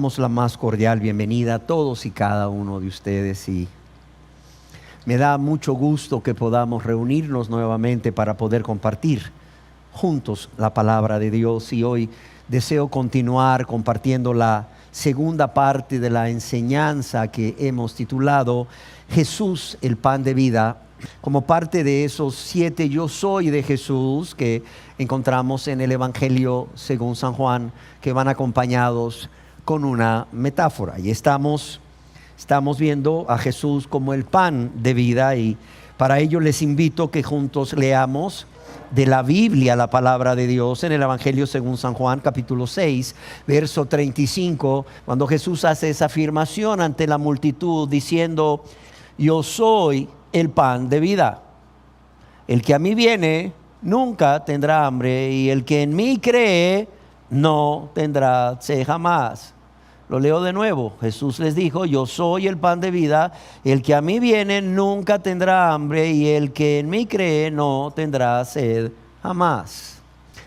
Damos la más cordial bienvenida a todos y cada uno de ustedes, y me da mucho gusto que podamos reunirnos nuevamente para poder compartir juntos la palabra de Dios. Y hoy deseo continuar compartiendo la segunda parte de la enseñanza que hemos titulado Jesús, el pan de vida, como parte de esos 7 yo soy de Jesús que encontramos en el Evangelio según San Juan, que van acompañados con una metáfora. Y estamos viendo a Jesús como el pan de vida, y para ello les invito que juntos leamos de la Biblia la palabra de Dios en el Evangelio según San Juan, capítulo 6, verso 35, cuando Jesús hace esa afirmación ante la multitud diciendo: yo soy el pan de vida. El que a mí viene nunca tendrá hambre, y el que en mí cree no tendrá sed jamás. Lo leo de nuevo. Jesús les dijo: yo soy el pan de vida. El que a mí viene nunca tendrá hambre, y el que en mí cree no tendrá sed jamás.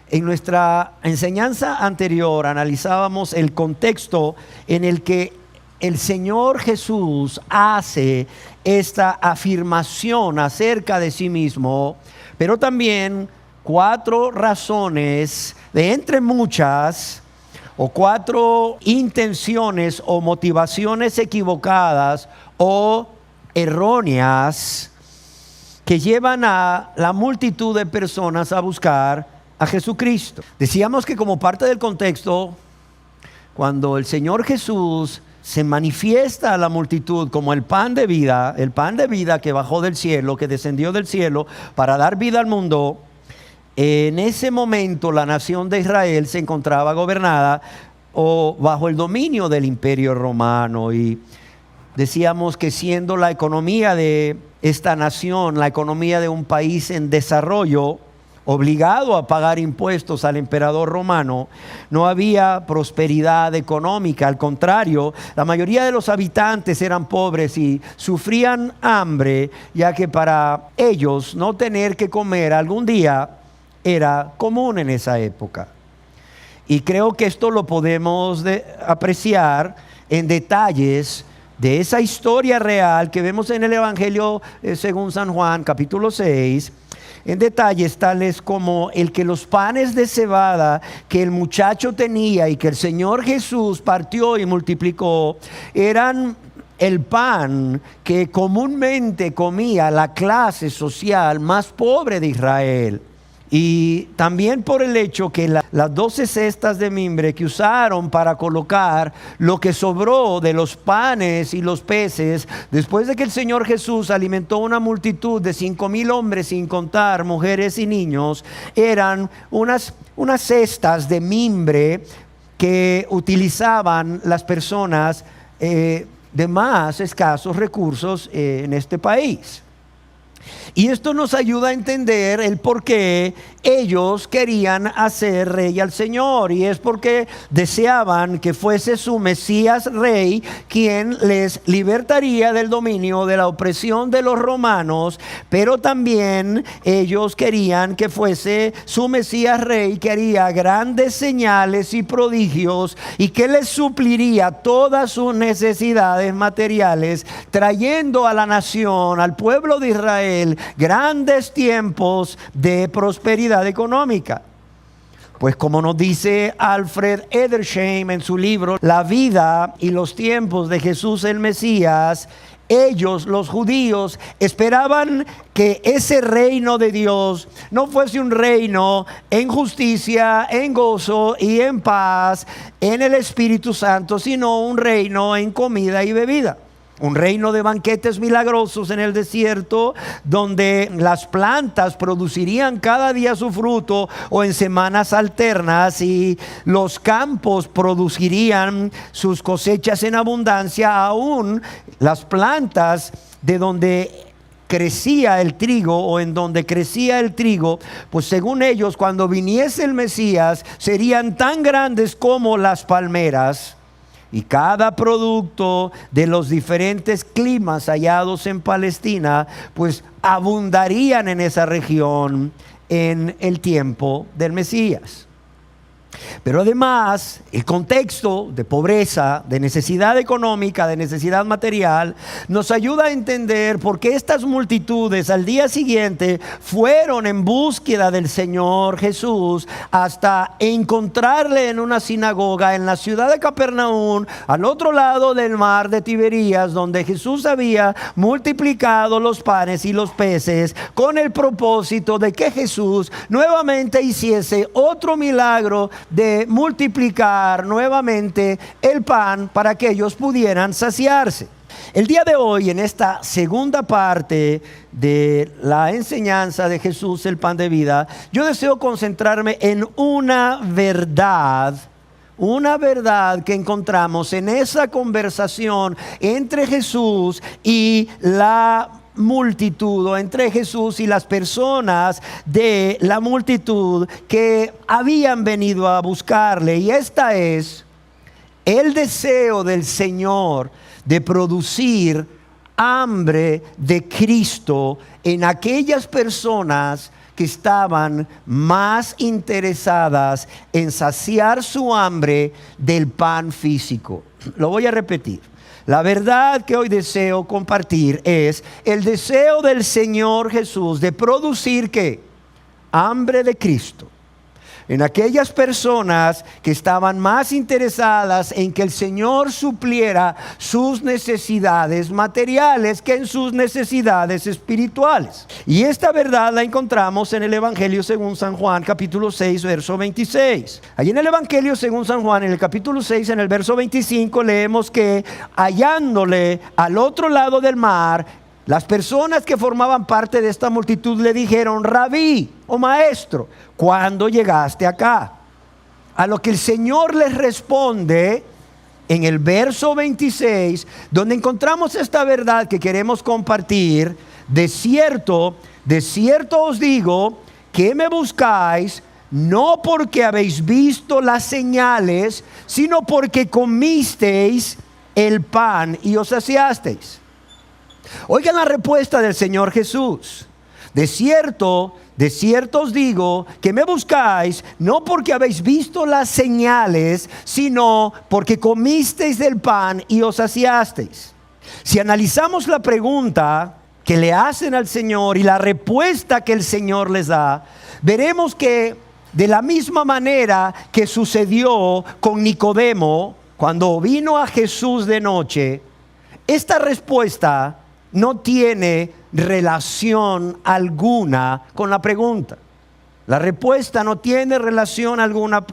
En nuestra enseñanza anterior analizábamos el contexto en el que el Señor Jesús hace esta afirmación acerca de sí mismo, pero también 4 razones de entre muchas, o 4 intenciones o motivaciones equivocadas o erróneas que llevan a la multitud de personas a buscar a Jesucristo. Decíamos que como parte del contexto, cuando el Señor Jesús se manifiesta a la multitud como el pan de vida que bajó del cielo, que descendió del cielo para dar vida al mundo, en ese momento la nación de Israel se encontraba gobernada o bajo el dominio del Imperio Romano. Y decíamos que siendo la economía de esta nación, la economía de un país en desarrollo, obligado a pagar impuestos al emperador romano, no había prosperidad económica. Al contrario, la mayoría de los habitantes eran pobres y sufrían hambre, ya que para ellos no tener que comer algún día era común en esa época. Y creo que esto lo podemos apreciar en detalles de esa historia real que vemos en el Evangelio según San Juan, capítulo 6, en detalles tales como el que los panes de cebada que el muchacho tenía y que el Señor Jesús partió y multiplicó eran el pan que comúnmente comía la clase social más pobre de Israel. Y también por el hecho que las 12 cestas de mimbre que usaron para colocar lo que sobró de los panes y los peces, después de que el Señor Jesús alimentó una multitud de 5,000 hombres, sin contar mujeres y niños, eran unas cestas de mimbre que utilizaban las personas de más escasos recursos en este país. Y esto nos ayuda a entender el por qué ellos querían hacer rey al Señor, y es porque deseaban que fuese su Mesías rey quien les libertaría del dominio, de la opresión de los romanos. Pero también ellos querían que fuese su Mesías rey que haría grandes señales y prodigios y que les supliría todas sus necesidades materiales, trayendo a la nación, al pueblo de Israel, grandes tiempos de prosperidad económica. Pues como nos dice Alfred Edersheim en su libro La vida y los tiempos de Jesús el Mesías, ellos, los judíos, esperaban que ese reino de Dios no fuese un reino en justicia, en gozo y en paz en el Espíritu Santo, sino un reino en comida y bebida. Un reino de banquetes milagrosos en el desierto, donde las plantas producirían cada día su fruto o en semanas alternas, y los campos producirían sus cosechas en abundancia. Aún las plantas de donde crecía el trigo, o en donde crecía el trigo, pues según ellos, cuando viniese el Mesías, serían tan grandes como las palmeras. Y cada producto de los diferentes climas hallados en Palestina, pues abundarían en esa región en el tiempo del Mesías. Pero además, el contexto de pobreza, de necesidad económica, de necesidad material, nos ayuda a entender por qué estas multitudes al día siguiente fueron en búsqueda del Señor Jesús hasta encontrarle en una sinagoga en la ciudad de Capernaum, al otro lado del mar de Tiberías, donde Jesús había multiplicado los panes y los peces con el propósito de que Jesús nuevamente hiciese otro milagro de multiplicar nuevamente el pan para que ellos pudieran saciarse. El día de hoy, en esta segunda parte de la enseñanza de Jesús, el pan de vida, yo deseo concentrarme en una verdad que encontramos en esa conversación entre Jesús y la multitud, o entre Jesús y las personas de la multitud que habían venido a buscarle. Y esta es el deseo del Señor de producir hambre de Cristo en aquellas personas que estaban más interesadas en saciar su hambre del pan físico. Lo voy a repetir. La verdad que hoy deseo compartir es el deseo del Señor Jesús de producir ¿qué? Hambre de Cristo en aquellas personas que estaban más interesadas en que el Señor supliera sus necesidades materiales que en sus necesidades espirituales. Y esta verdad la encontramos en el Evangelio según San Juan, capítulo 6, verso 26. Allí en el Evangelio según San Juan, en el capítulo 6, en el verso 25, leemos que hallándole al otro lado del mar, las personas que formaban parte de esta multitud le dijeron: Rabí, o maestro, ¿cuándo llegaste acá? A lo que el Señor les responde en el verso 26, donde encontramos esta verdad que queremos compartir: de cierto os digo que me buscáis, no porque habéis visto las señales, sino porque comisteis el pan y os saciasteis. Oigan la respuesta del Señor Jesús: de cierto os digo que me buscáis, no porque habéis visto las señales, sino porque comisteis del pan y os saciasteis. Si analizamos la pregunta que le hacen al Señor y la respuesta que el Señor les da, veremos que de la misma manera que sucedió con Nicodemo cuando vino a Jesús de noche, esta respuesta no tiene relación alguna con la pregunta. La respuesta no tiene relación alguna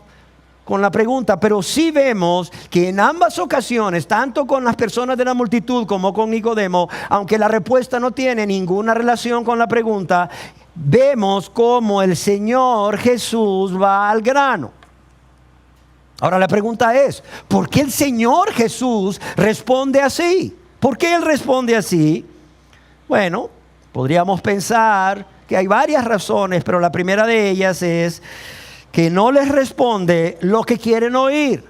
con la pregunta, pero sí vemos que en ambas ocasiones, tanto con las personas de la multitud como con Nicodemo, aunque la respuesta no tiene ninguna relación con la pregunta, vemos cómo el Señor Jesús va al grano. Ahora la pregunta es: ¿por qué el Señor Jesús responde así? ¿Por qué Él responde así? Bueno, podríamos pensar que hay varias razones, pero la primera de ellas es que no les responde lo que quieren oír.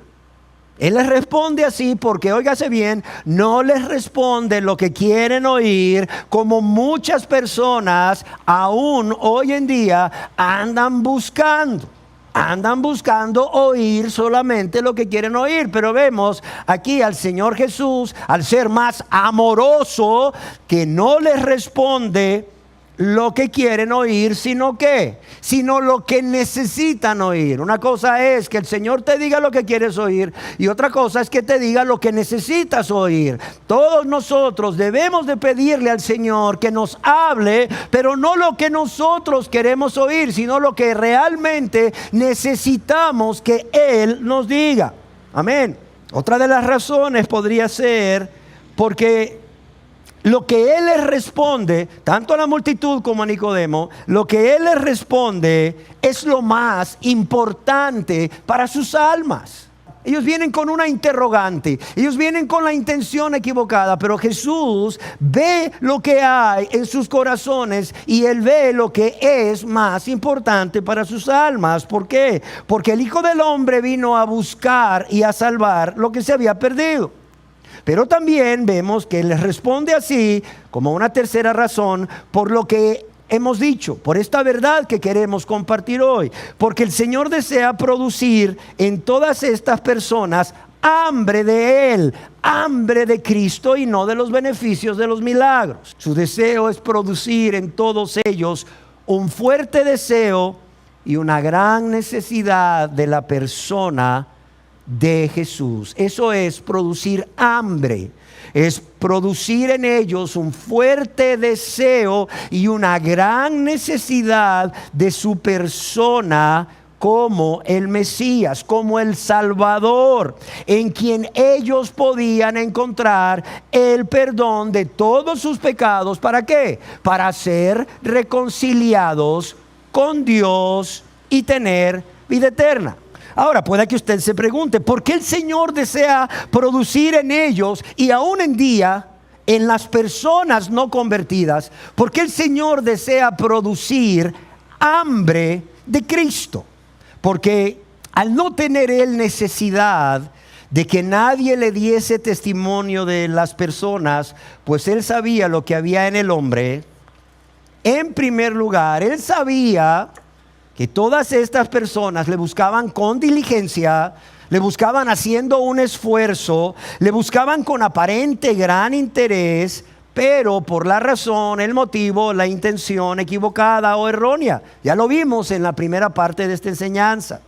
Él les responde así porque, óigase bien, no les responde lo que quieren oír, como muchas personas aún hoy en día andan buscando oír solamente lo que quieren oír. Pero vemos aquí al Señor Jesús, al ser más amoroso, que no les responde lo que quieren oír, sino lo que necesitan oír. Una cosa es que el Señor te diga lo que quieres oír, y otra cosa es que te diga lo que necesitas oír. Todos nosotros debemos de pedirle al Señor que nos hable, pero no lo que nosotros queremos oír, sino lo que realmente necesitamos que Él nos diga. Amén. Otra de las razones podría ser porque lo que Él les responde, tanto a la multitud como a Nicodemo, lo que Él les responde es lo más importante para sus almas. Ellos vienen con una interrogante, ellos vienen con la intención equivocada, pero Jesús ve lo que hay en sus corazones y Él ve lo que es más importante para sus almas. ¿Por qué? Porque el Hijo del Hombre vino a buscar y a salvar lo que se había perdido. Pero también vemos que les responde así como una tercera razón, por lo que hemos dicho, por esta verdad que queremos compartir hoy, porque el Señor desea producir en todas estas personas hambre de Él, hambre de Cristo y no de los beneficios de los milagros. Su deseo es producir en todos ellos un fuerte deseo y una gran necesidad de la persona de Jesús. Eso es producir hambre. Es producir en ellos un fuerte deseo y una gran necesidad de su persona como el Mesías, como el Salvador, en quien ellos podían encontrar el perdón de todos sus pecados. ¿Para qué? Para ser reconciliados con Dios y tener vida eterna. Ahora, puede que usted se pregunte, ¿por qué el Señor desea producir en ellos y aún en día en las personas no convertidas? ¿Por qué el Señor desea producir hambre de Cristo? Porque al no tener Él necesidad de que nadie le diese testimonio de las personas, pues Él sabía lo que había en el hombre. En primer lugar, Él sabía que todas estas personas le buscaban con diligencia, le buscaban haciendo un esfuerzo, le buscaban con aparente gran interés, pero por la razón, el motivo, la intención equivocada o errónea. Ya lo vimos en la primera parte de esta enseñanza.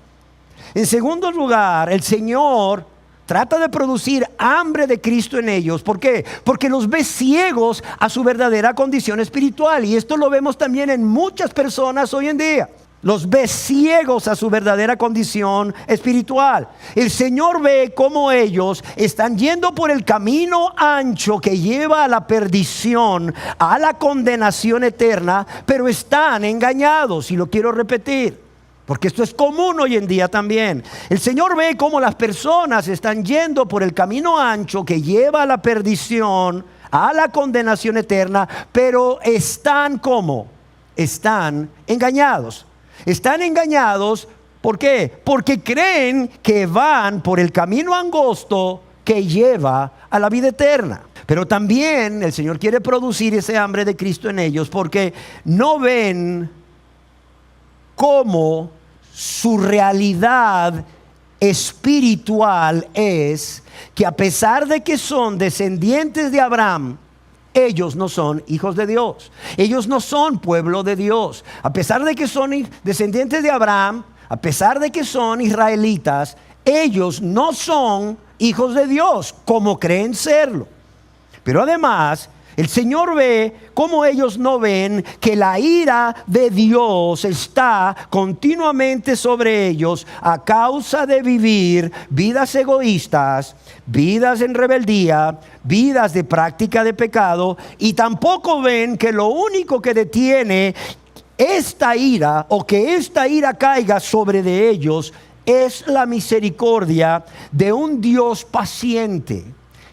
En segundo lugar, el Señor trata de producir hambre de Cristo en ellos. ¿Por qué? Porque los ve ciegos a su verdadera condición espiritual. Y esto lo vemos también en muchas personas hoy en día. Los ve ciegos a su verdadera condición espiritual. El Señor ve cómo ellos están yendo por el camino ancho que lleva a la perdición, a la condenación eterna, pero están engañados. Y lo quiero repetir, porque esto es común hoy en día también. El Señor ve cómo las personas están yendo por el camino ancho que lleva a la perdición, a la condenación eterna, pero están ¿cómo? Están engañados. Están engañados, ¿por qué? Porque creen que van por el camino angosto que lleva a la vida eterna. Pero también el Señor quiere producir ese hambre de Cristo en ellos porque no ven cómo su realidad espiritual es que a pesar de que son descendientes de Abraham, ellos no son hijos de Dios. Ellos no son pueblo de Dios. A pesar de que son descendientes de Abraham, a pesar de que son israelitas, ellos no son hijos de Dios como creen serlo. Pero además, el Señor ve cómo ellos no ven que la ira de Dios está continuamente sobre ellos a causa de vivir vidas egoístas, vidas en rebeldía, vidas de práctica de pecado, y tampoco ven que lo único que detiene esta ira o que esta ira caiga sobre de ellos es la misericordia de un Dios paciente.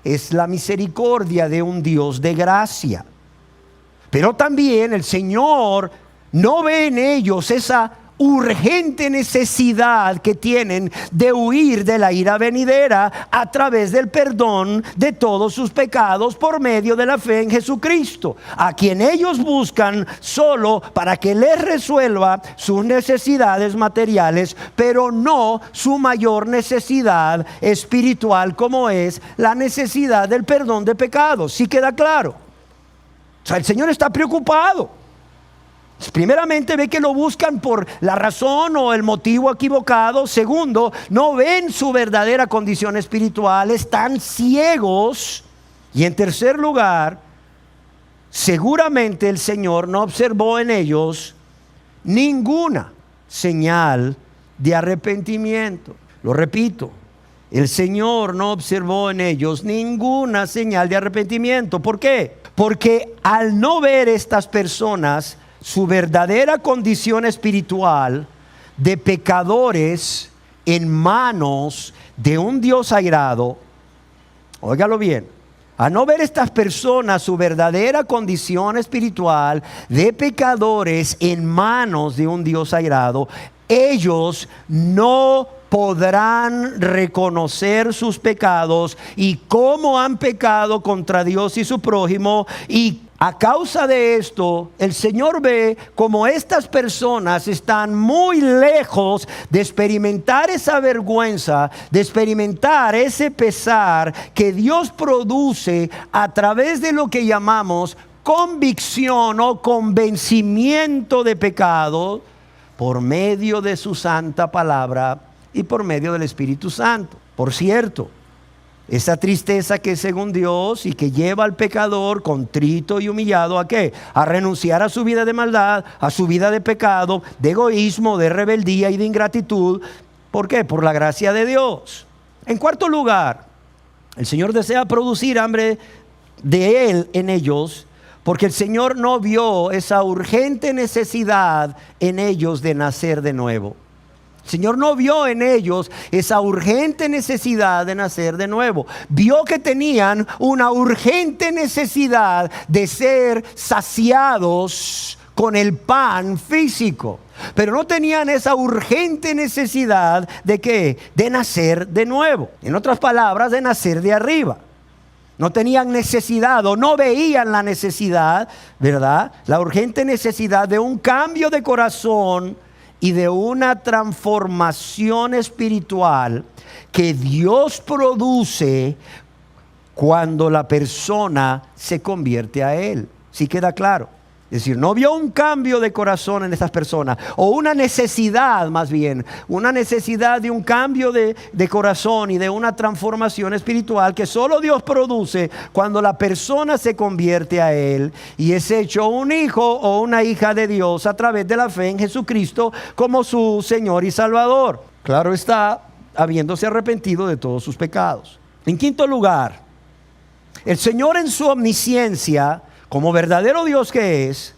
Es la misericordia de un Dios de gracia. Pero también el Señor no ve en ellos esa urgente necesidad que tienen de huir de la ira venidera a través del perdón de todos sus pecados por medio de la fe en Jesucristo, a quien ellos buscan solo para que les resuelva sus necesidades materiales, pero no su mayor necesidad espiritual, como es la necesidad del perdón de pecados. ¿Sí queda claro? O sea, el Señor está preocupado. Primeramente ve que lo buscan por la razón o el motivo equivocado. Segundo, no ven su verdadera condición espiritual, están ciegos. Y en tercer lugar, seguramente el Señor no observó en ellos ninguna señal de arrepentimiento. Lo repito, el Señor no observó en ellos ninguna señal de arrepentimiento. ¿Por qué? Porque al no ver estas personas su verdadera condición espiritual de pecadores en manos de un Dios airado, óigalo bien, a no ver estas personas su verdadera condición espiritual de pecadores en manos de un Dios airado, ellos no podrán reconocer sus pecados y cómo han pecado contra Dios y su prójimo, y A causa de esto, el Señor ve como estas personas están muy lejos de experimentar esa vergüenza, de experimentar ese pesar que Dios produce a través de lo que llamamos convicción o convencimiento de pecado por medio de su santa palabra y por medio del Espíritu Santo. Por cierto, esa tristeza que es según Dios y que lleva al pecador contrito y humillado ¿a qué? A renunciar a su vida de maldad, a su vida de pecado, de egoísmo, de rebeldía y de ingratitud. ¿Por qué? Por la gracia de Dios. En cuarto lugar, el Señor desea producir hambre de Él en ellos, porque el Señor no vio esa urgente necesidad en ellos de nacer de nuevo. El Señor no vio en ellos esa urgente necesidad de nacer de nuevo. Vio que tenían una urgente necesidad de ser saciados con el pan físico. Pero no tenían esa urgente necesidad de ¿qué? De nacer de nuevo. En otras palabras, de nacer de arriba. No tenían necesidad o no veían la necesidad, ¿verdad? La urgente necesidad de un cambio de corazón y de una transformación espiritual que Dios produce cuando la persona se convierte a Él. ¿Sí queda claro? Es decir, no vio un cambio de corazón en estas personas, o una necesidad más bien, una necesidad de un cambio de corazón y de una transformación espiritual que solo Dios produce cuando la persona se convierte a Él y es hecho un hijo o una hija de Dios a través de la fe en Jesucristo como su Señor y Salvador. Claro está, habiéndose arrepentido de todos sus pecados. En quinto lugar, el Señor en su omnisciencia, como verdadero Dios que es,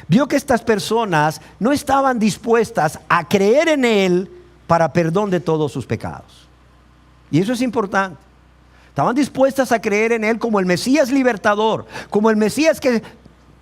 vio que estas personas no estaban dispuestas a creer en Él para perdón de todos sus pecados. Y eso es importante. Estaban dispuestas a creer en Él como el Mesías libertador, como el Mesías que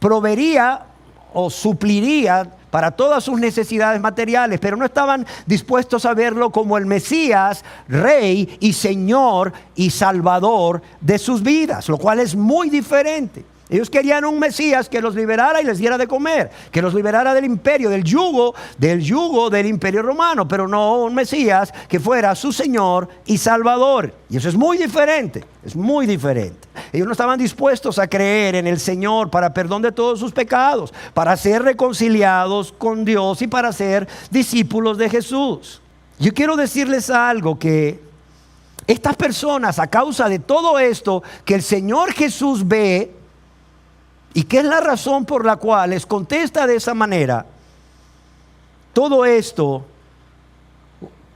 proveería o supliría para todas sus necesidades materiales, pero no estaban dispuestos a verlo como el Mesías, Rey y Señor y Salvador de sus vidas, lo cual es muy diferente. Ellos querían un Mesías que los liberara y les diera de comer, que los liberara del imperio, del yugo del imperio romano, pero no un Mesías que fuera su Señor y Salvador. Y eso es muy diferente, es muy diferente. Ellos no estaban dispuestos a creer en el Señor para perdón de todos sus pecados, para ser reconciliados con Dios y para ser discípulos de Jesús. Yo quiero decirles algo, que estas personas, a causa de todo esto que el Señor Jesús ve, y que es la razón por la cual les contesta de esa manera, todo esto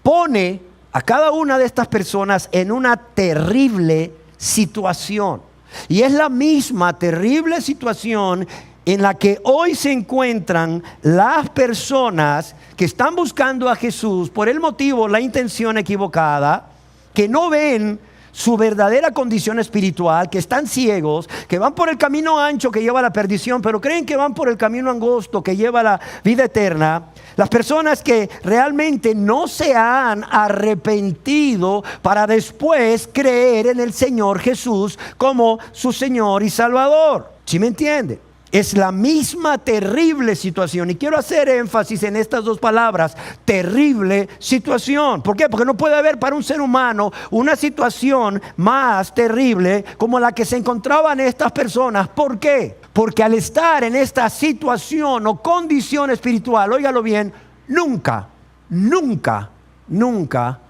pone a cada una de estas personas en una terrible situación. Y es la misma terrible situación en la que hoy se encuentran las personas que están buscando a Jesús por el motivo, la intención equivocada, que no ven su verdadera condición espiritual, que están ciegos, que van por el camino ancho que lleva a la perdición, pero creen que van por el camino angosto que lleva a la vida eterna. Las personas que realmente no se han arrepentido para después creer en el Señor Jesús como su Señor y Salvador. ¿Sí me entienden? Es la misma terrible situación, y quiero hacer énfasis en estas dos palabras: terrible situación. ¿Por qué? Porque no puede haber para un ser humano una situación más terrible como la que se encontraban estas personas. ¿Por qué? Porque al estar en esta situación o condición espiritual, óigalo bien, nunca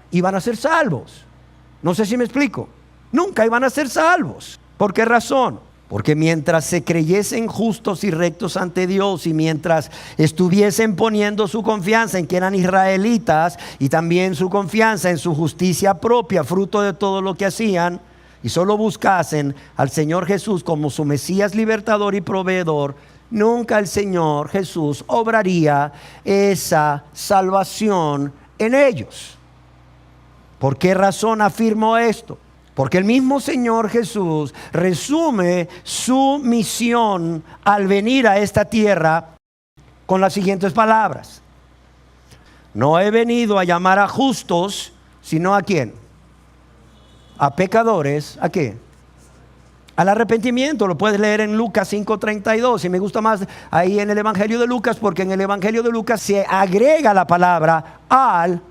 iban a ser salvos. No sé si me explico. Nunca iban a ser salvos. ¿Por qué razón? Porque mientras se creyesen justos y rectos ante Dios, y mientras estuviesen poniendo su confianza en que eran israelitas, y también su confianza en su justicia propia, fruto de todo lo que hacían, y solo buscasen al Señor Jesús como su Mesías libertador y proveedor, nunca el Señor Jesús obraría esa salvación en ellos. ¿Por qué razón afirmo esto? Porque el mismo Señor Jesús resume su misión al venir a esta tierra con las siguientes palabras: no he venido a llamar a justos, sino ¿a quién? A pecadores. ¿A qué? al arrepentimiento. Lo puedes leer en Lucas 5:32. Y me gusta más ahí en el Evangelio de Lucas, porque en el Evangelio de Lucas se agrega la palabra al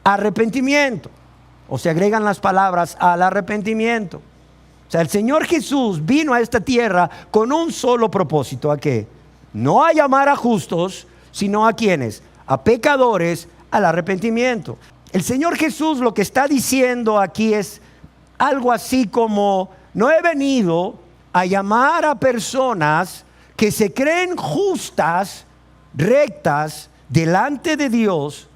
arrepentimiento, o se agregan las palabras al arrepentimiento. O sea, el Señor Jesús vino a esta tierra con un solo propósito. ¿A qué? No a llamar a justos, sino a quienes, a pecadores, al arrepentimiento. El Señor Jesús lo que está diciendo aquí es algo así como: no he venido a llamar a personas que se creen justas, rectas, delante de Dios,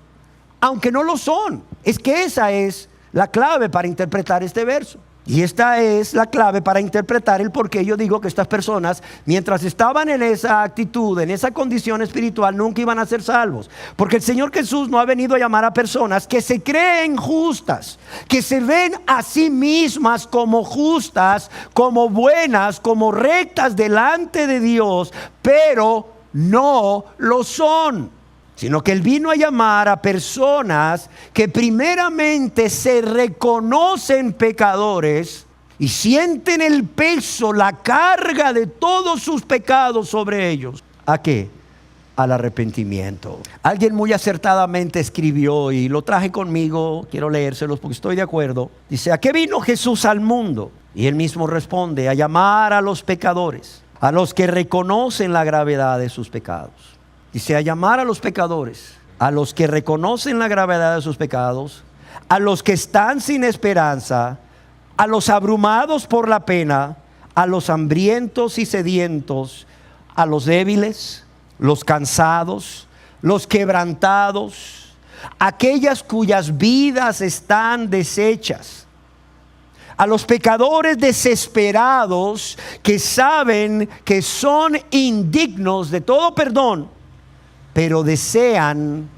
aunque no lo son. Es que esa es la clave para interpretar este verso. Y esta es la clave para interpretar el por qué yo digo que estas personas, mientras estaban en esa actitud, en esa condición espiritual, nunca iban a ser salvos. Porque el Señor Jesús no ha venido a llamar a personas que se creen justas, que se ven a sí mismas como justas, como buenas, como rectas delante de Dios, pero no lo son. Sino que Él vino a llamar a personas que primeramente se reconocen pecadores y sienten el peso, la carga de todos sus pecados sobre ellos. ¿A qué? Al arrepentimiento. Alguien muy acertadamente escribió, y lo traje conmigo, quiero leérselos porque estoy de acuerdo. Dice: ¿a qué vino Jesús al mundo? Y Él mismo responde: a llamar a los pecadores, a los que reconocen la gravedad de sus pecados. Dice: a llamar a los pecadores, a los que reconocen la gravedad de sus pecados, a los que están sin esperanza, a los abrumados por la pena, a los hambrientos y sedientos, a los débiles, los cansados, los quebrantados, aquellas cuyas vidas están deshechas, a los pecadores desesperados que saben que son indignos de todo perdón, pero desean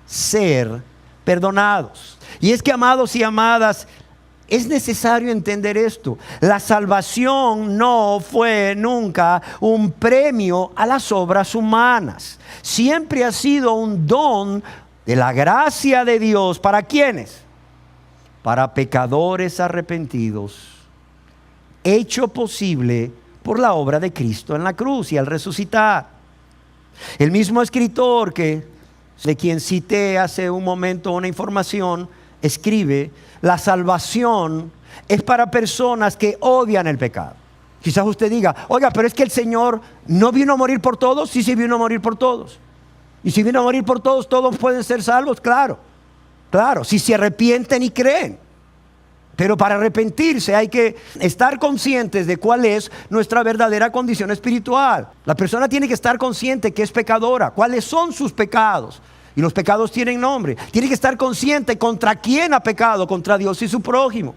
ser perdonados. Y es que, amados y amadas, es necesario entender esto. La salvación no fue nunca un premio a las obras humanas. Siempre ha sido un don de la gracia de Dios. ¿Para quiénes? Para pecadores arrepentidos, hecho posible por la obra de Cristo en la cruz y al resucitar. El mismo escritor de quien cité hace un momento una información, escribe: la salvación es para personas que odian el pecado. Quizás usted diga: oiga, pero es que el Señor no vino a morir por todos. Sí, sí vino a morir por todos. Y si vino a morir por todos, todos pueden ser salvos. Claro, claro, si se arrepienten y creen. Pero para arrepentirse hay que estar conscientes de cuál es nuestra verdadera condición espiritual. La persona tiene que estar consciente que es pecadora, cuáles son sus pecados. Y los pecados tienen nombre. Tiene que estar consciente contra quién ha pecado: contra Dios y su prójimo.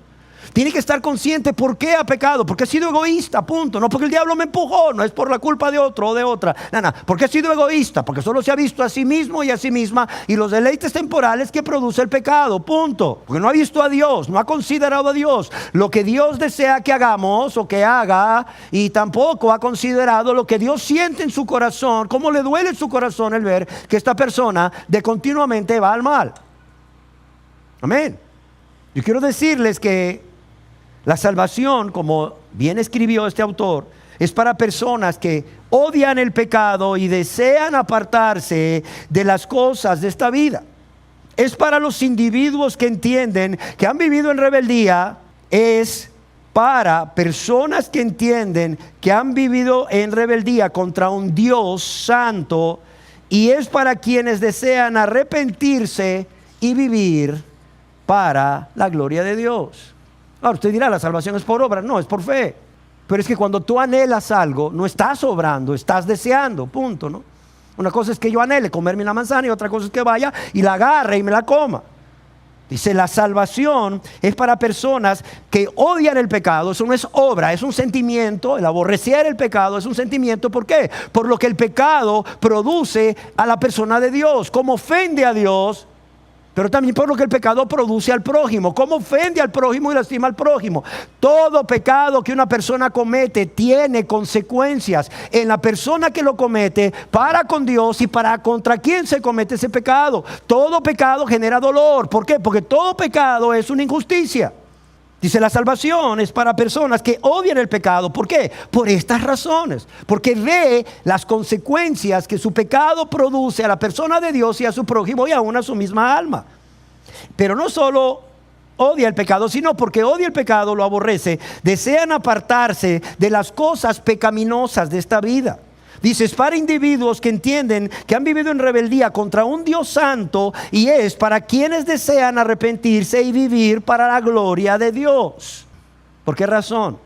Tiene que estar consciente por qué ha pecado: porque he sido egoísta, punto. No porque el diablo me empujó, no es por la culpa de otro o de otra. No, porque he sido egoísta, porque solo se ha visto a sí mismo y a sí misma y los deleites temporales que produce el pecado, punto. Porque no ha visto a Dios, no ha considerado a Dios, lo que Dios desea que hagamos o que haga, y tampoco ha considerado lo que Dios siente en su corazón, cómo le duele en su corazón el ver que esta persona de continuamente va al mal. Amén. Yo quiero decirles que la salvación, como bien escribió este autor, es para personas que odian el pecado y desean apartarse de las cosas de esta vida. Es para los individuos que entienden que han vivido en rebeldía. Es para personas que entienden que han vivido en rebeldía contra un Dios santo. Y es para quienes desean arrepentirse y vivir para la gloria de Dios. Ahora usted dirá: la salvación es por obra. No, es por fe. Pero es que cuando tú anhelas algo, no estás obrando, estás deseando, punto, ¿no? Una cosa es que yo anhele comerme una manzana y otra cosa es que vaya y la agarre y me la coma. Dice: la salvación es para personas que odian el pecado. Eso no es obra, es un sentimiento. El aborrecer el pecado es un sentimiento. ¿Por qué? Por lo que el pecado produce a la persona de Dios, cómo ofende a Dios. Pero también por lo que el pecado produce al prójimo, cómo ofende al prójimo y lastima al prójimo. Todo pecado que una persona comete tiene consecuencias en la persona que lo comete, para con Dios y para contra quien se comete ese pecado. Todo pecado genera dolor. ¿Por qué? Porque todo pecado es una injusticia. Dice, la salvación es para personas que odian el pecado. ¿Por qué? Por estas razones. Porque ve las consecuencias que su pecado produce a la persona de Dios y a su prójimo y aún a su misma alma. Pero no solo odia el pecado, sino porque odia el pecado, lo aborrece. Desean apartarse de las cosas pecaminosas de esta vida. Dice, es para individuos que entienden que han vivido en rebeldía contra un Dios santo, y es para quienes desean arrepentirse y vivir para la gloria de Dios. ¿Por qué razón?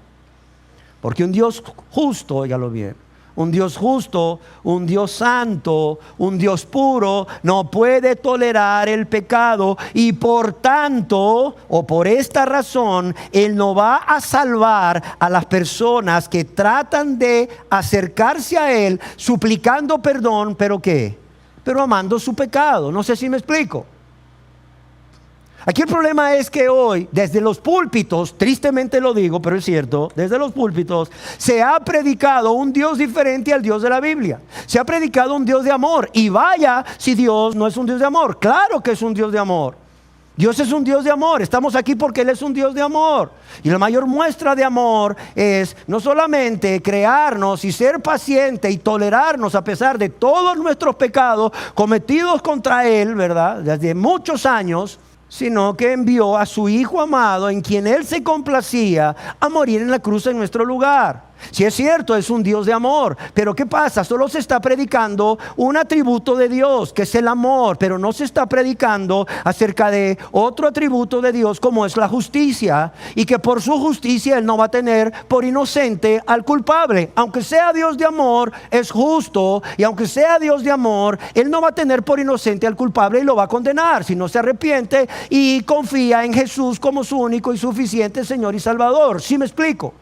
Porque un Dios justo, óigalo bien, un Dios justo, un Dios santo, un Dios puro, no puede tolerar el pecado, y por tanto, o por esta razón, Él no va a salvar a las personas que tratan de acercarse a Él suplicando perdón, ¿pero qué? Pero amando su pecado. No sé si me explico. Aquí el problema es que hoy, desde los púlpitos, tristemente lo digo, pero es cierto, desde los púlpitos se ha predicado un Dios diferente al Dios de la Biblia. Se ha predicado un Dios de amor, y vaya si Dios no es un Dios de amor. Claro que es un Dios de amor. Dios es un Dios de amor. Estamos aquí porque Él es un Dios de amor. Y la mayor muestra de amor es no solamente crearnos y ser paciente y tolerarnos a pesar de todos nuestros pecados cometidos contra Él, ¿verdad? Desde muchos años, sino que envió a su Hijo amado, en quien Él se complacía, a morir en la cruz en nuestro lugar. Si es cierto, es un Dios de amor, pero ¿qué pasa? Solo se está predicando un atributo de Dios, que es el amor, pero no se está predicando acerca de otro atributo de Dios, como es la justicia, y que por su justicia Él no va a tener por inocente al culpable. Aunque sea Dios de amor, es justo, y aunque sea Dios de amor, Él no va a tener por inocente al culpable y lo va a condenar si no se arrepiente y confía en Jesús como su único y suficiente Señor y Salvador. ¿Sí me explico?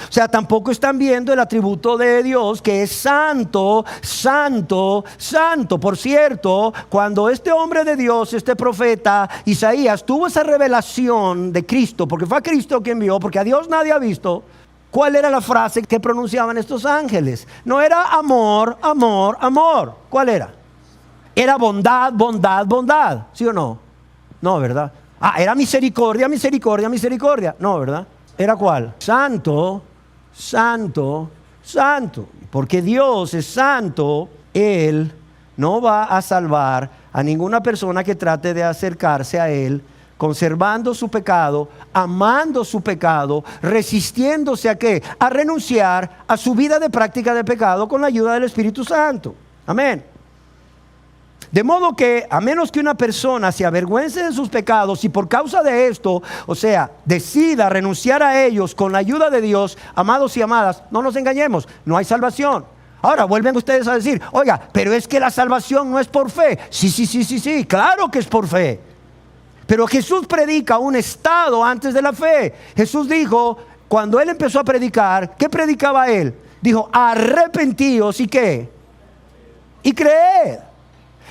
O sea, tampoco están viendo el atributo de Dios, que es santo, santo, santo. Por cierto, cuando este hombre de Dios, este profeta Isaías, tuvo esa revelación de Cristo, porque fue a Cristo quien vio, porque a Dios nadie ha visto, ¿cuál era la frase que pronunciaban estos ángeles? No era amor, amor, amor. ¿Cuál era? Era bondad, bondad, bondad. ¿Sí o no? No, ¿verdad? Era misericordia, misericordia, misericordia. No, ¿verdad? ¿Era cuál? Santo, santo, santo. Porque Dios es santo, Él no va a salvar a ninguna persona que trate de acercarse a Él, conservando su pecado, amando su pecado, resistiéndose a ¿qué? A renunciar a su vida de práctica de pecado con la ayuda del Espíritu Santo. Amén. De modo que, a menos que una persona se avergüence de sus pecados y por causa de esto, o sea, decida renunciar a ellos con la ayuda de Dios, amados y amadas, no nos engañemos, no hay salvación. Ahora vuelven ustedes a decir, oiga, pero es que la salvación no es por fe. Sí, claro que es por fe. Pero Jesús predica un estado antes de la fe. Jesús dijo, cuando Él empezó a predicar, ¿qué predicaba Él? Dijo, arrepentíos y ¿qué? Y creed.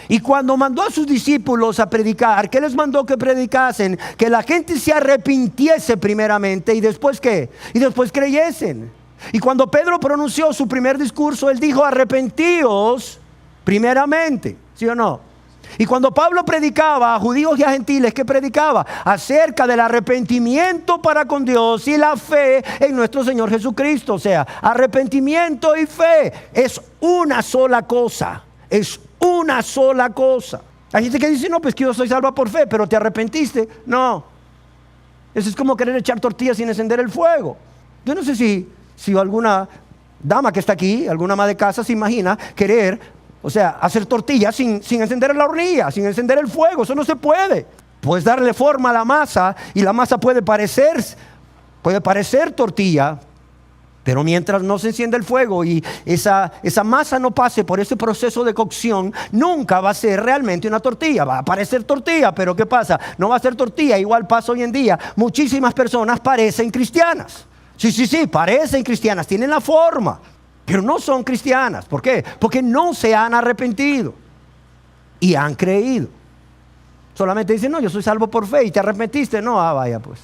Y cuando mandó a sus discípulos a predicar, ¿qué les mandó que predicasen? Que la gente se arrepintiese primeramente y después ¿qué? Y después creyesen. Y cuando Pedro pronunció su primer discurso, él dijo arrepentíos primeramente, ¿sí o no? Y cuando Pablo predicaba a judíos y a gentiles, ¿qué predicaba? Acerca del arrepentimiento para con Dios y la fe en nuestro Señor Jesucristo. O sea, arrepentimiento y fe es una sola cosa. Es una sola cosa. Hay gente que dice, no, pues que yo soy salva por fe, pero te arrepentiste. No. Eso es como querer echar tortillas sin encender el fuego. Yo no sé si alguna dama que está aquí, alguna ama de casa se imagina querer, o sea, hacer tortillas sin encender la hornilla, sin encender el fuego. Eso no se puede. Puedes darle forma a la masa y la masa puede parecer tortilla, pero mientras no se enciende el fuego y esa masa no pase por ese proceso de cocción, nunca va a ser realmente una tortilla. Va a parecer tortilla, pero ¿qué pasa? No va a ser tortilla. Igual pasa hoy en día. Muchísimas personas parecen cristianas. Sí, parecen cristianas, tienen la forma, pero no son cristianas. ¿Por qué? Porque no se han arrepentido y han creído. Solamente dicen, no, yo soy salvo por fe y te arrepentiste. No, vaya pues.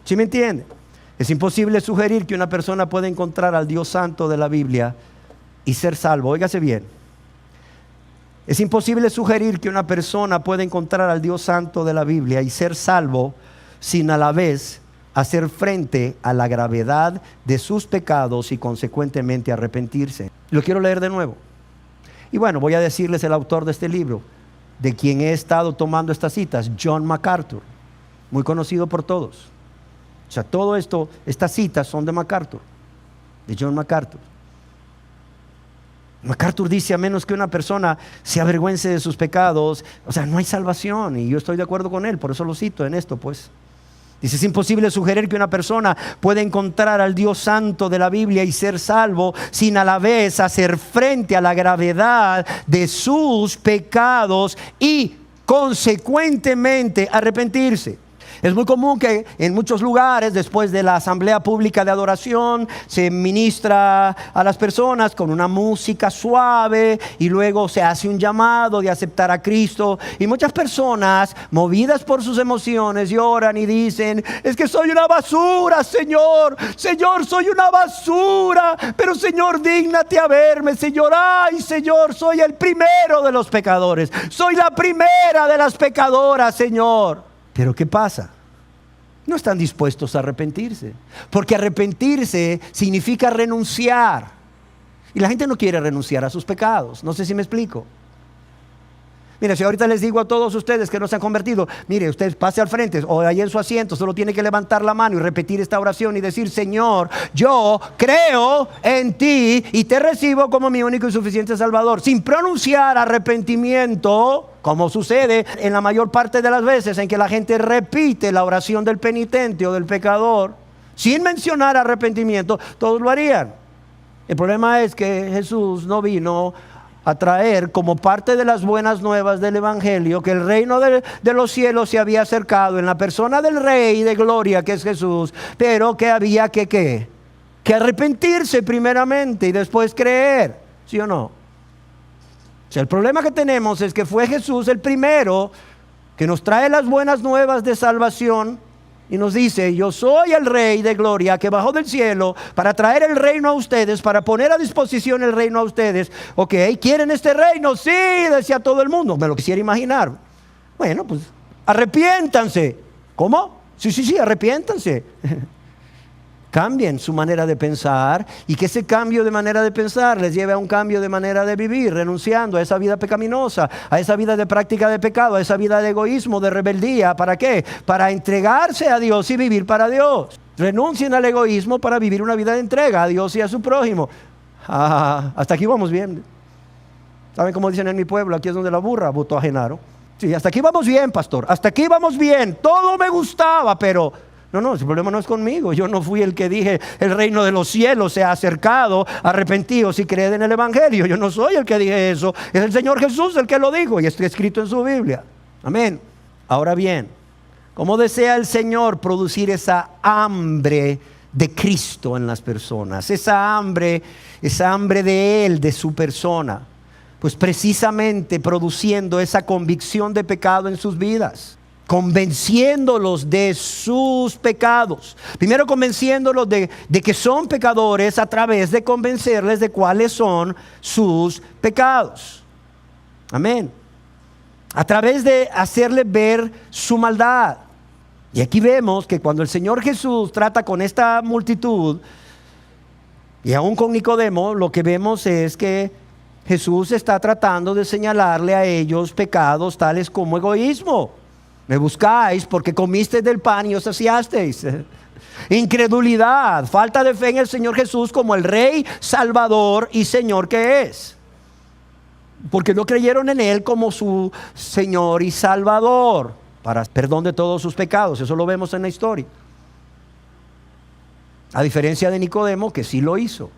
¿Sí me entiende? Es imposible sugerir que una persona pueda encontrar al Dios santo de la Biblia y ser salvo. Óigase bien. Es imposible sugerir que una persona pueda encontrar al Dios santo de la Biblia y ser salvo sin a la vez hacer frente a la gravedad de sus pecados y consecuentemente arrepentirse. Lo quiero leer de nuevo. Y bueno, voy a decirles el autor de este libro, de quien he estado tomando estas citas, John MacArthur, muy conocido por todos. O sea, todo esto, estas citas son de MacArthur, de John MacArthur. MacArthur dice, a menos que una persona se avergüence de sus pecados, o sea, no hay salvación. Y yo estoy de acuerdo con él, por eso lo cito en esto, pues. Dice, es imposible sugerir que una persona pueda encontrar al Dios santo de la Biblia y ser salvo sin a la vez hacer frente a la gravedad de sus pecados y consecuentemente arrepentirse. Es muy común que en muchos lugares, después de la asamblea pública de adoración, se ministra a las personas con una música suave y luego se hace un llamado de aceptar a Cristo. Y muchas personas, movidas por sus emociones, lloran y dicen, es que soy una basura, Señor. Señor, soy una basura. Pero Señor, dígnate a verme, Señor. Ay, Señor, soy el primero de los pecadores. Soy la primera de las pecadoras, Señor. Pero ¿qué pasa? No están dispuestos a arrepentirse, porque arrepentirse significa renunciar. Y la gente no quiere renunciar a sus pecados. No sé si me explico. Mira, si ahorita les digo a todos ustedes que no se han convertido, mire, usted pase al frente o ahí en su asiento, solo tiene que levantar la mano y repetir esta oración y decir, Señor, yo creo en ti y te recibo como mi único y suficiente Salvador, sin pronunciar arrepentimiento, como sucede en la mayor parte de las veces en que la gente repite la oración del penitente o del pecador, sin mencionar arrepentimiento. Todos lo harían. El problema es que Jesús no vino a traer como parte de las buenas nuevas del Evangelio que el reino de los cielos se había acercado en la persona del Rey de gloria que es Jesús, pero que había que arrepentirse primeramente y después creer, ¿sí o no? O sea, el problema que tenemos es que fue Jesús el primero que nos trae las buenas nuevas de salvación y nos dice, yo soy el Rey de gloria que bajó del cielo para traer el reino a ustedes, para poner a disposición el reino a ustedes. Ok, ¿quieren este reino? Sí, decía todo el mundo. Me lo quisiera imaginar. Bueno, pues arrepiéntanse. ¿Cómo? Sí, arrepiéntanse. Cambien su manera de pensar y que ese cambio de manera de pensar les lleve a un cambio de manera de vivir, renunciando a esa vida pecaminosa, a esa vida de práctica de pecado, a esa vida de egoísmo, de rebeldía. ¿Para qué? Para entregarse a Dios y vivir para Dios. Renuncien al egoísmo para vivir una vida de entrega a Dios y a su prójimo. Hasta aquí vamos bien. ¿Saben cómo dicen en mi pueblo? Aquí es donde la burra votó a Genaro. Sí, hasta aquí vamos bien, pastor. Hasta aquí vamos bien. Todo me gustaba, pero... No, el problema no es conmigo. Yo no fui el que dije el reino de los cielos se ha acercado, arrepentidos y creed en el Evangelio. Yo no soy el que dije eso. Es el Señor Jesús el que lo dijo y está escrito en su Biblia. Amén. Ahora bien, ¿cómo desea el Señor producir esa hambre de Cristo en las personas? Esa hambre de Él, de su persona. Pues precisamente produciendo esa convicción de pecado en sus vidas. Convenciéndolos de sus pecados. Primero convenciéndolos de que son pecadores a través de convencerles de cuáles son sus pecados. Amén. A través de hacerles ver su maldad. Y aquí vemos que cuando el Señor Jesús trata con esta multitud y aún con Nicodemo, lo que vemos es que Jesús está tratando de señalarle a ellos pecados tales como egoísmo. Me buscáis porque comisteis del pan y os saciasteis. Incredulidad, falta de fe en el Señor Jesús como el Rey, Salvador y Señor que es. Porque no creyeron en Él como su Señor y Salvador para perdón de todos sus pecados. Eso lo vemos en la historia. A diferencia de Nicodemo, que sí lo hizo.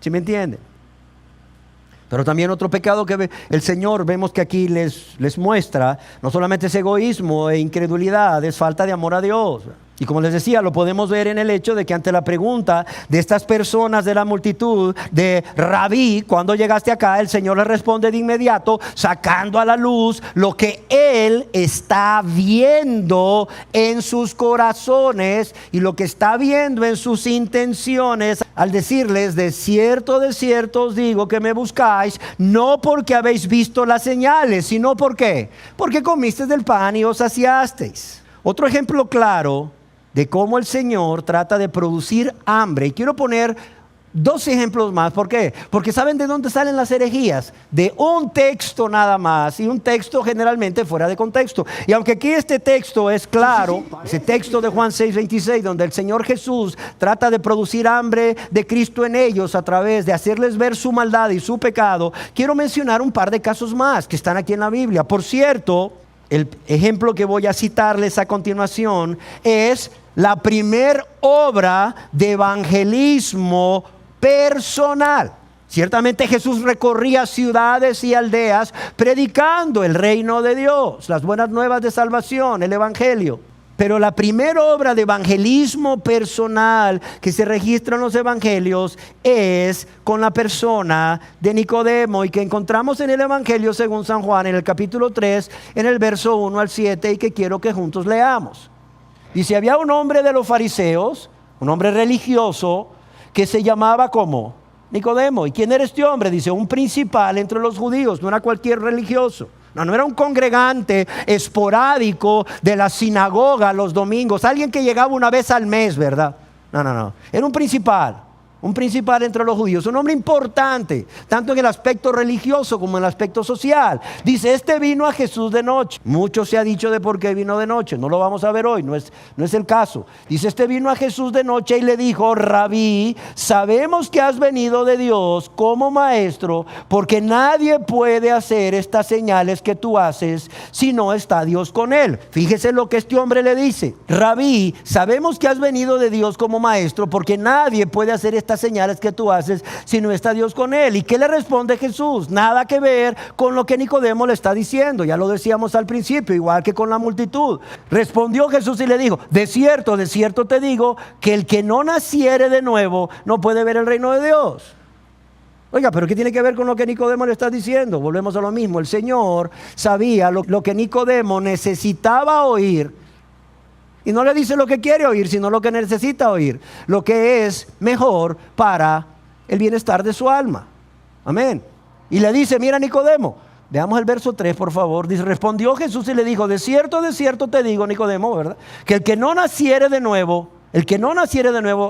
¿Sí me entienden? Pero también otro pecado que el Señor vemos que aquí les muestra, no solamente es egoísmo e incredulidad, es falta de amor a Dios. Y como les decía, lo podemos ver en el hecho de que ante la pregunta de estas personas de la multitud de Rabí, ¿cuándo llegaste acá? El Señor les responde de inmediato, sacando a la luz lo que Él está viendo en sus corazones y lo que está viendo en sus intenciones, al decirles, de cierto os digo que me buscáis, no porque habéis visto las señales, sino ¿por qué? Porque comisteis del pan y os saciasteis. Otro ejemplo claro de cómo el Señor trata de producir hambre. Y quiero poner dos ejemplos más. ¿Por qué? Porque ¿saben de dónde salen las herejías? De un texto nada más, y un texto generalmente fuera de contexto. Y aunque aquí este texto es claro, ese texto de Juan 6:26, donde el Señor Jesús trata de producir hambre de Cristo en ellos a través de hacerles ver su maldad y su pecado, quiero mencionar un par de casos más que están aquí en la Biblia. Por cierto, el ejemplo que voy a citarles a continuación es la primer obra de evangelismo personal. Ciertamente Jesús recorría ciudades y aldeas predicando el reino de Dios, las buenas nuevas de salvación, el evangelio. Pero la primera obra de evangelismo personal que se registra en los evangelios es con la persona de Nicodemo, y que encontramos en el evangelio según San Juan en el capítulo 3, en el verso 1 al 7, y que quiero que juntos leamos. Dice: había un hombre de los fariseos, un hombre religioso, que se llamaba como Nicodemo. ¿Y quién era este hombre? Dice: un principal entre los judíos, no era cualquier religioso. No era un congregante esporádico de la sinagoga los domingos, alguien que llegaba una vez al mes, ¿verdad? No. Era un principal entre los judíos, un hombre importante, tanto en el aspecto religioso como en el aspecto social. Dice: este vino a Jesús de noche. Mucho se ha dicho de por qué vino de noche, no lo vamos a ver hoy, no es el caso. Dice: este vino a Jesús de noche y le dijo: Rabí, sabemos que has venido de Dios como maestro, porque nadie puede hacer estas señales que tú haces si no está Dios con él. Fíjese lo que este hombre le dice: Rabí, sabemos que has venido de Dios como maestro, porque nadie puede hacer estas señales que tú haces si no está Dios con él. ¿Y qué le responde Jesús? Nada que ver con lo que Nicodemo le está diciendo. Ya lo decíamos al principio, igual que con la multitud. Respondió Jesús y le dijo: de cierto te digo, que el que no naciere de nuevo no puede ver el reino de Dios. Oiga, pero ¿qué tiene que ver con lo que Nicodemo le está diciendo? Volvemos a lo mismo. El Señor sabía lo que Nicodemo necesitaba oír. Y no le dice lo que quiere oír, sino lo que necesita oír, lo que es mejor para el bienestar de su alma. Amén. Y le dice: mira, Nicodemo, veamos el verso 3, por favor. Dice: respondió Jesús y le dijo: de cierto te digo, Nicodemo, ¿verdad? Que el que no naciere de nuevo,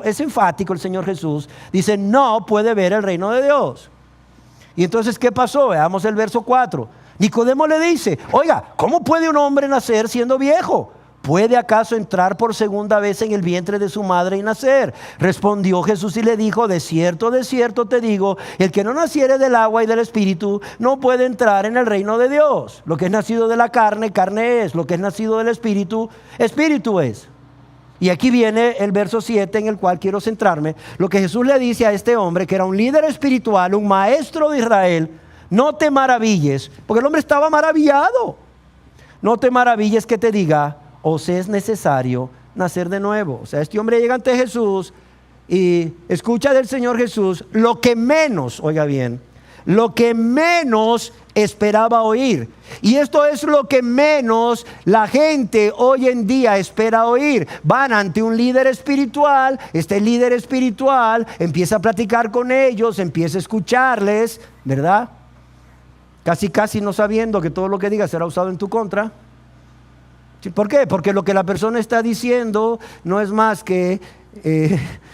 es enfático el Señor Jesús, dice, no puede ver el reino de Dios. Y entonces, ¿qué pasó? Veamos el verso 4. Nicodemo le dice: oiga, ¿cómo puede un hombre nacer siendo viejo? ¿Puede acaso entrar por segunda vez en el vientre de su madre y nacer? Respondió Jesús y le dijo: de cierto te digo, el que no naciere del agua y del espíritu no puede entrar en el reino de Dios. Lo que es nacido de la carne, carne es. Lo que es nacido del espíritu, espíritu es. Y aquí viene el verso 7 en el cual quiero centrarme. Lo que Jesús le dice a este hombre, que era un líder espiritual, un maestro de Israel: no te maravilles, porque el hombre estaba maravillado. No te maravilles que te diga: os es necesario nacer de nuevo. O sea, este hombre llega ante Jesús y escucha del Señor Jesús lo que menos, oiga bien, lo que menos esperaba oír. Y esto es lo que menos la gente hoy en día espera oír. Van ante un líder espiritual, este líder espiritual empieza a platicar con ellos, empieza a escucharles, ¿verdad? Casi no sabiendo que todo lo que diga será usado en tu contra. ¿Por qué? Porque lo que la persona está diciendo no es más que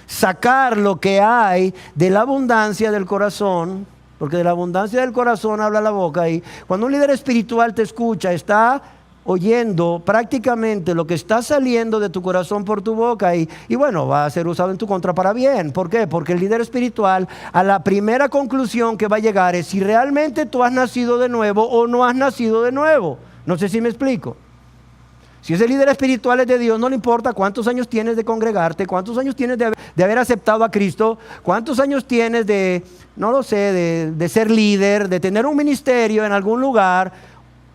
sacar lo que hay de la abundancia del corazón, porque de la abundancia del corazón habla la boca. Y cuando un líder espiritual te escucha, está oyendo prácticamente lo que está saliendo de tu corazón por tu boca, y bueno, va a ser usado en tu contra para bien. ¿Por qué? Porque el líder espiritual, a la primera conclusión que va a llegar es si realmente tú has nacido de nuevo o no has nacido de nuevo. No sé si me explico. Si ese líder espiritual es de Dios, no le importa cuántos años tienes de congregarte, cuántos años tienes de haber aceptado a Cristo, cuántos años tienes de ser líder, de tener un ministerio en algún lugar.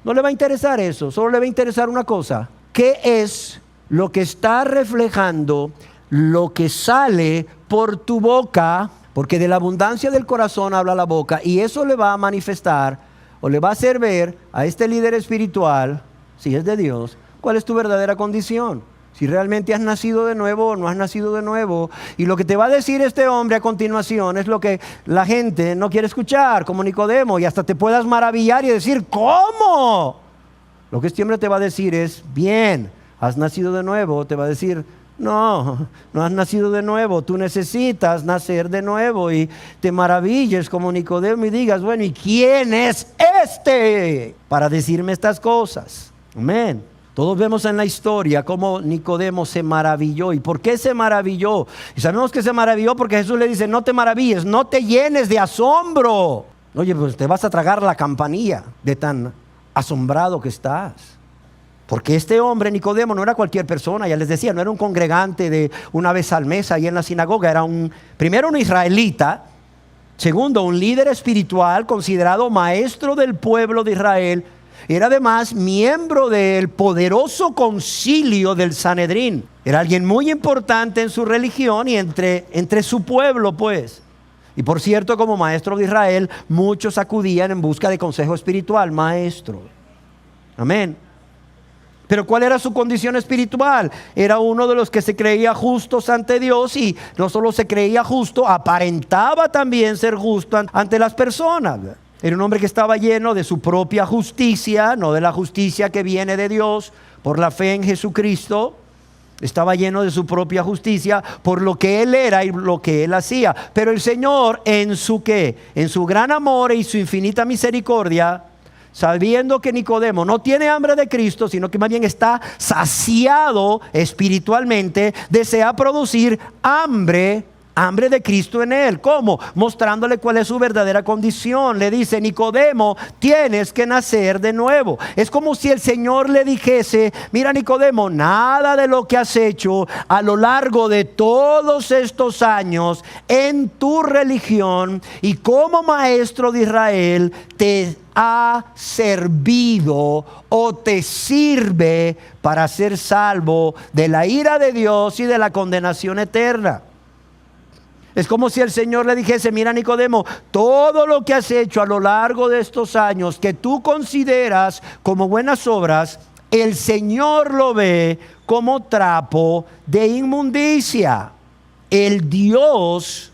No le va a interesar eso, solo le va a interesar una cosa: ¿qué es lo que está reflejando lo que sale por tu boca? Porque de la abundancia del corazón habla la boca, y eso le va a manifestar o le va a hacer ver a este líder espiritual, si es de Dios, cuál es tu verdadera condición, si realmente has nacido de nuevo o no has nacido de nuevo. Y lo que te va a decir este hombre a continuación es lo que la gente no quiere escuchar, como Nicodemo, y hasta te puedas maravillar y decir: ¿cómo? Lo que este hombre te va a decir es: bien, ¿has nacido de nuevo? Te va a decir, no, no has nacido de nuevo, tú necesitas nacer de nuevo. Y te maravilles como Nicodemo y digas, bueno, ¿y quién es este para decirme estas cosas? Amén. Todos vemos en la historia cómo Nicodemo se maravilló. ¿Y por qué se maravilló? Y sabemos que se maravilló porque Jesús le dice, no te maravilles, no te llenes de asombro. Oye, pues te vas a tragar la campanilla de tan asombrado que estás. Porque este hombre, Nicodemo, no era cualquier persona, ya les decía, no era un congregante de una vez al mes ahí en la sinagoga, era primero un israelita, segundo un líder espiritual considerado maestro del pueblo de Israel, era además miembro del poderoso concilio del Sanedrín, era alguien muy importante en su religión y entre su pueblo pues. Y por cierto, como maestro de Israel, muchos acudían en busca de consejo espiritual, maestro. Amén. Pero ¿cuál era su condición espiritual? Era uno de los que se creía justos ante Dios y no solo se creía justo, aparentaba también ser justo ante las personas. Era un hombre que estaba lleno de su propia justicia, no de la justicia que viene de Dios por la fe en Jesucristo. Estaba lleno de su propia justicia por lo que él era y lo que él hacía. Pero el Señor en su gran amor y su infinita misericordia, sabiendo que Nicodemo no tiene hambre de Cristo, sino que más bien está saciado espiritualmente, desea producir hambre de Cristo en él. ¿Cómo? Mostrándole cuál es su verdadera condición. Le dice, Nicodemo, tienes que nacer de nuevo. Es como si el Señor le dijese, mira Nicodemo, nada de lo que has hecho a lo largo de todos estos años en tu religión y como maestro de Israel te ha servido o te sirve para ser salvo de la ira de Dios y de la condenación eterna. Es como si el Señor le dijese, mira Nicodemo, todo lo que has hecho a lo largo de estos años que tú consideras como buenas obras, el Señor lo ve como trapo de inmundicia. El Dios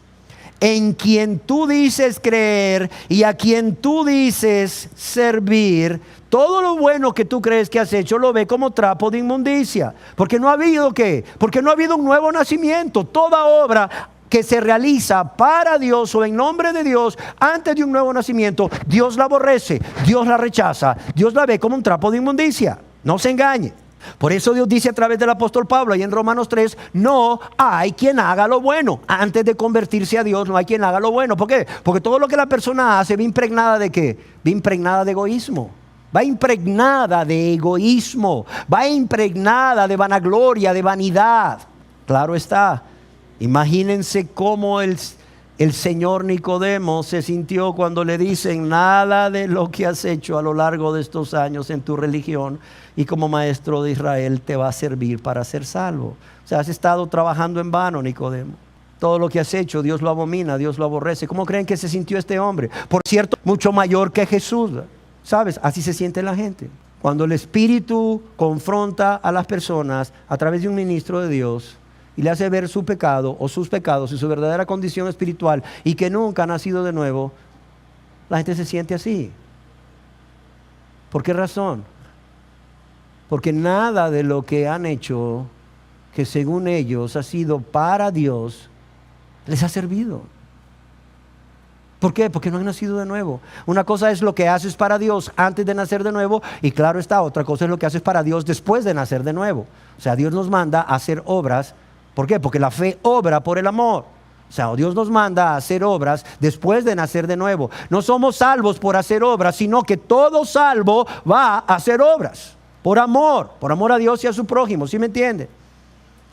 en quien tú dices creer y a quien tú dices servir, todo lo bueno que tú crees que has hecho lo ve como trapo de inmundicia. Porque no ha habido ¿qué? Porque no ha habido un nuevo nacimiento. Toda obra que se realiza para Dios o en nombre de Dios antes de un nuevo nacimiento, Dios la aborrece, Dios la rechaza, Dios la ve como un trapo de inmundicia. No se engañe. Por eso Dios dice a través del apóstol Pablo ahí en Romanos 3, no hay quien haga lo bueno. Antes de convertirse a Dios no hay quien haga lo bueno. ¿Por qué? Porque todo lo que la persona hace va impregnada de ¿qué? Va impregnada de egoísmo. Va impregnada de egoísmo. Va impregnada de vanagloria, de vanidad. Claro está. Imagínense cómo el señor Nicodemo se sintió cuando le dicen, nada de lo que has hecho a lo largo de estos años en tu religión y como maestro de Israel te va a servir para ser salvo. O sea, has estado trabajando en vano, Nicodemo. Todo lo que has hecho, Dios lo abomina, Dios lo aborrece. ¿Cómo creen que se sintió este hombre? Por cierto, mucho mayor que Jesús. ¿Sabes? Así se siente la gente. Cuando el Espíritu confronta a las personas a través de un ministro de Dios y le hace ver su pecado o sus pecados y su verdadera condición espiritual y que nunca ha nacido de nuevo, la gente se siente así. ¿Por qué razón? Porque nada de lo que han hecho, que según ellos ha sido para Dios, les ha servido. ¿Por qué? Porque no han nacido de nuevo. Una cosa es lo que haces para Dios antes de nacer de nuevo y claro está, otra cosa es lo que haces para Dios después de nacer de nuevo. O sea, Dios nos manda a hacer obras. ¿Por qué? Porque la fe obra por el amor. O sea, Dios nos manda a hacer obras después de nacer de nuevo. No somos salvos por hacer obras, sino que todo salvo va a hacer obras. Por amor a Dios y a su prójimo. ¿Sí me entiende?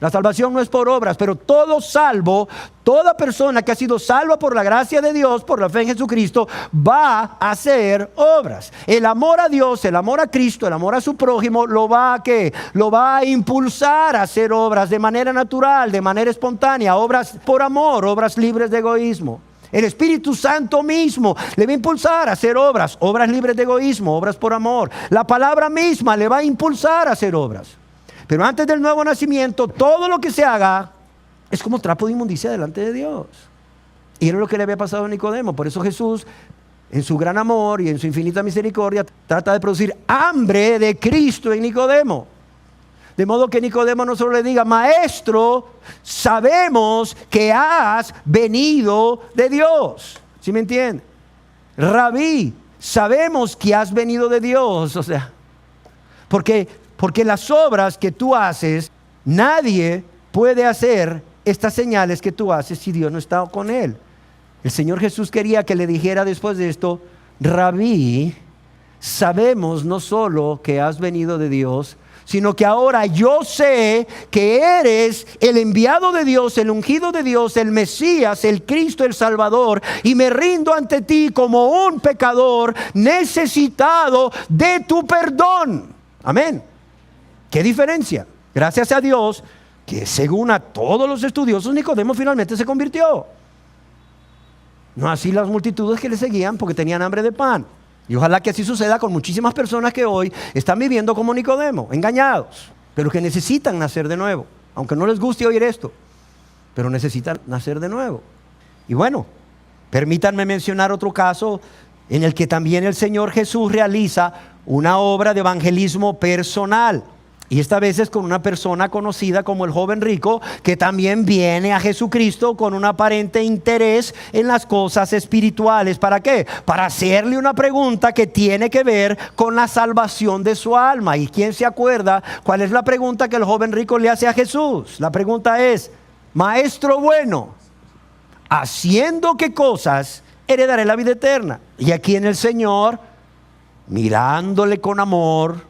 La salvación no es por obras, pero todo salvo, toda persona que ha sido salva por la gracia de Dios, por la fe en Jesucristo, va a hacer obras. El amor a Dios, el amor a Cristo, el amor a su prójimo, lo va a ¿qué? Lo va a impulsar a hacer obras de manera natural, de manera espontánea, obras por amor, obras libres de egoísmo. El Espíritu Santo mismo le va a impulsar a hacer obras libres de egoísmo, obras por amor. La palabra misma le va a impulsar a hacer obras. Pero antes del nuevo nacimiento, todo lo que se haga es como trapo de inmundicia delante de Dios. Y era lo que le había pasado a Nicodemo. Por eso Jesús, en su gran amor y en su infinita misericordia, trata de producir hambre de Cristo en Nicodemo. De modo que Nicodemo no solo le diga: maestro, sabemos que has venido de Dios. ¿Sí me entiende? Rabí, sabemos que has venido de Dios. O sea, porque las obras que tú haces, nadie puede hacer estas señales que tú haces si Dios no está con él. El Señor Jesús quería que le dijera después de esto: Rabí, sabemos no solo que has venido de Dios, sino que ahora yo sé que eres el enviado de Dios, el ungido de Dios, el Mesías, el Cristo, el Salvador, y me rindo ante ti como un pecador necesitado de tu perdón. Amén. ¿Qué diferencia? Gracias a Dios que, según a todos los estudiosos, Nicodemo finalmente se convirtió. No así las multitudes que le seguían porque tenían hambre de pan. Y ojalá que así suceda con muchísimas personas que hoy están viviendo como Nicodemo, engañados, pero que necesitan nacer de nuevo, aunque no les guste oír esto, pero necesitan nacer de nuevo. Y bueno, permítanme mencionar otro caso en el que también el Señor Jesús realiza una obra de evangelismo personal. Y esta vez es con una persona conocida como el joven rico, que también viene a Jesucristo con un aparente interés en las cosas espirituales. ¿Para qué? Para hacerle una pregunta que tiene que ver con la salvación de su alma. ¿Y quién se acuerda cuál es la pregunta que el joven rico le hace a Jesús? La pregunta es: maestro bueno, ¿haciendo qué cosas heredaré la vida eterna? Y aquí en el Señor, mirándole con amor,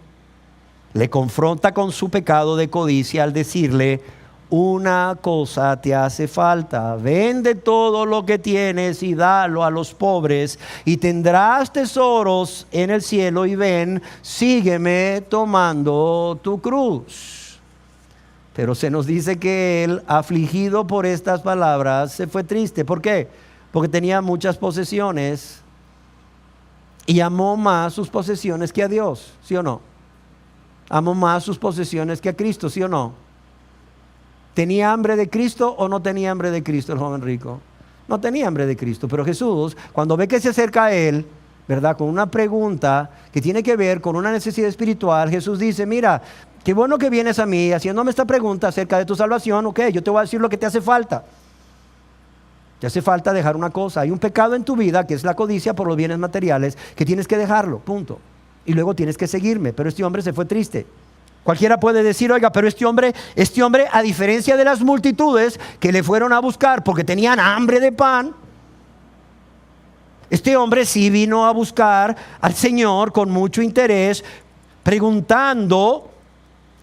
le confronta con su pecado de codicia al decirle: una cosa te hace falta, vende todo lo que tienes y dalo a los pobres y tendrás tesoros en el cielo, y ven, sígueme tomando tu cruz. Pero se nos dice que él, afligido por estas palabras, se fue triste. ¿Por qué? Porque tenía muchas posesiones y amó más sus posesiones que a Dios, ¿sí o no? Amó más sus posesiones que a Cristo, ¿sí o no? ¿Tenía hambre de Cristo o no tenía hambre de Cristo el joven rico? No tenía hambre de Cristo, pero Jesús, cuando ve que se acerca a él, ¿verdad?, con una pregunta que tiene que ver con una necesidad espiritual, Jesús dice: mira, qué bueno que vienes a mí haciéndome esta pregunta acerca de tu salvación. Ok, yo te voy a decir lo que te hace falta. Te hace falta dejar una cosa. Hay un pecado en tu vida que es la codicia por los bienes materiales, que tienes que dejarlo, punto. Y luego tienes que seguirme. Pero este hombre se fue triste. Cualquiera puede decir: oiga, pero este hombre, a diferencia de las multitudes que le fueron a buscar porque tenían hambre de pan, este hombre sí vino a buscar al Señor con mucho interés, preguntando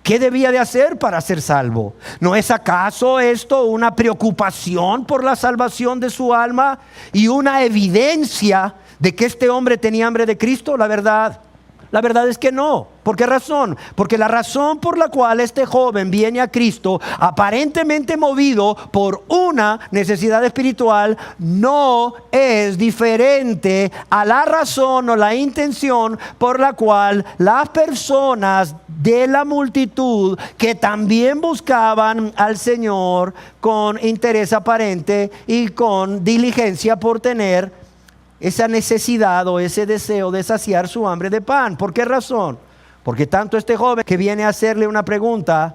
qué debía de hacer para ser salvo. ¿No es acaso esto una preocupación por la salvación de su alma y una evidencia de que este hombre tenía hambre de Cristo? La verdad es que no. ¿Por qué razón? Porque la razón por la cual este joven viene a Cristo, aparentemente movido por una necesidad espiritual, no es diferente a la razón o la intención por la cual las personas de la multitud que también buscaban al Señor con interés aparente y con diligencia por tener esa necesidad o ese deseo de saciar su hambre de pan. ¿Por qué razón? Porque tanto este joven que viene a hacerle una pregunta,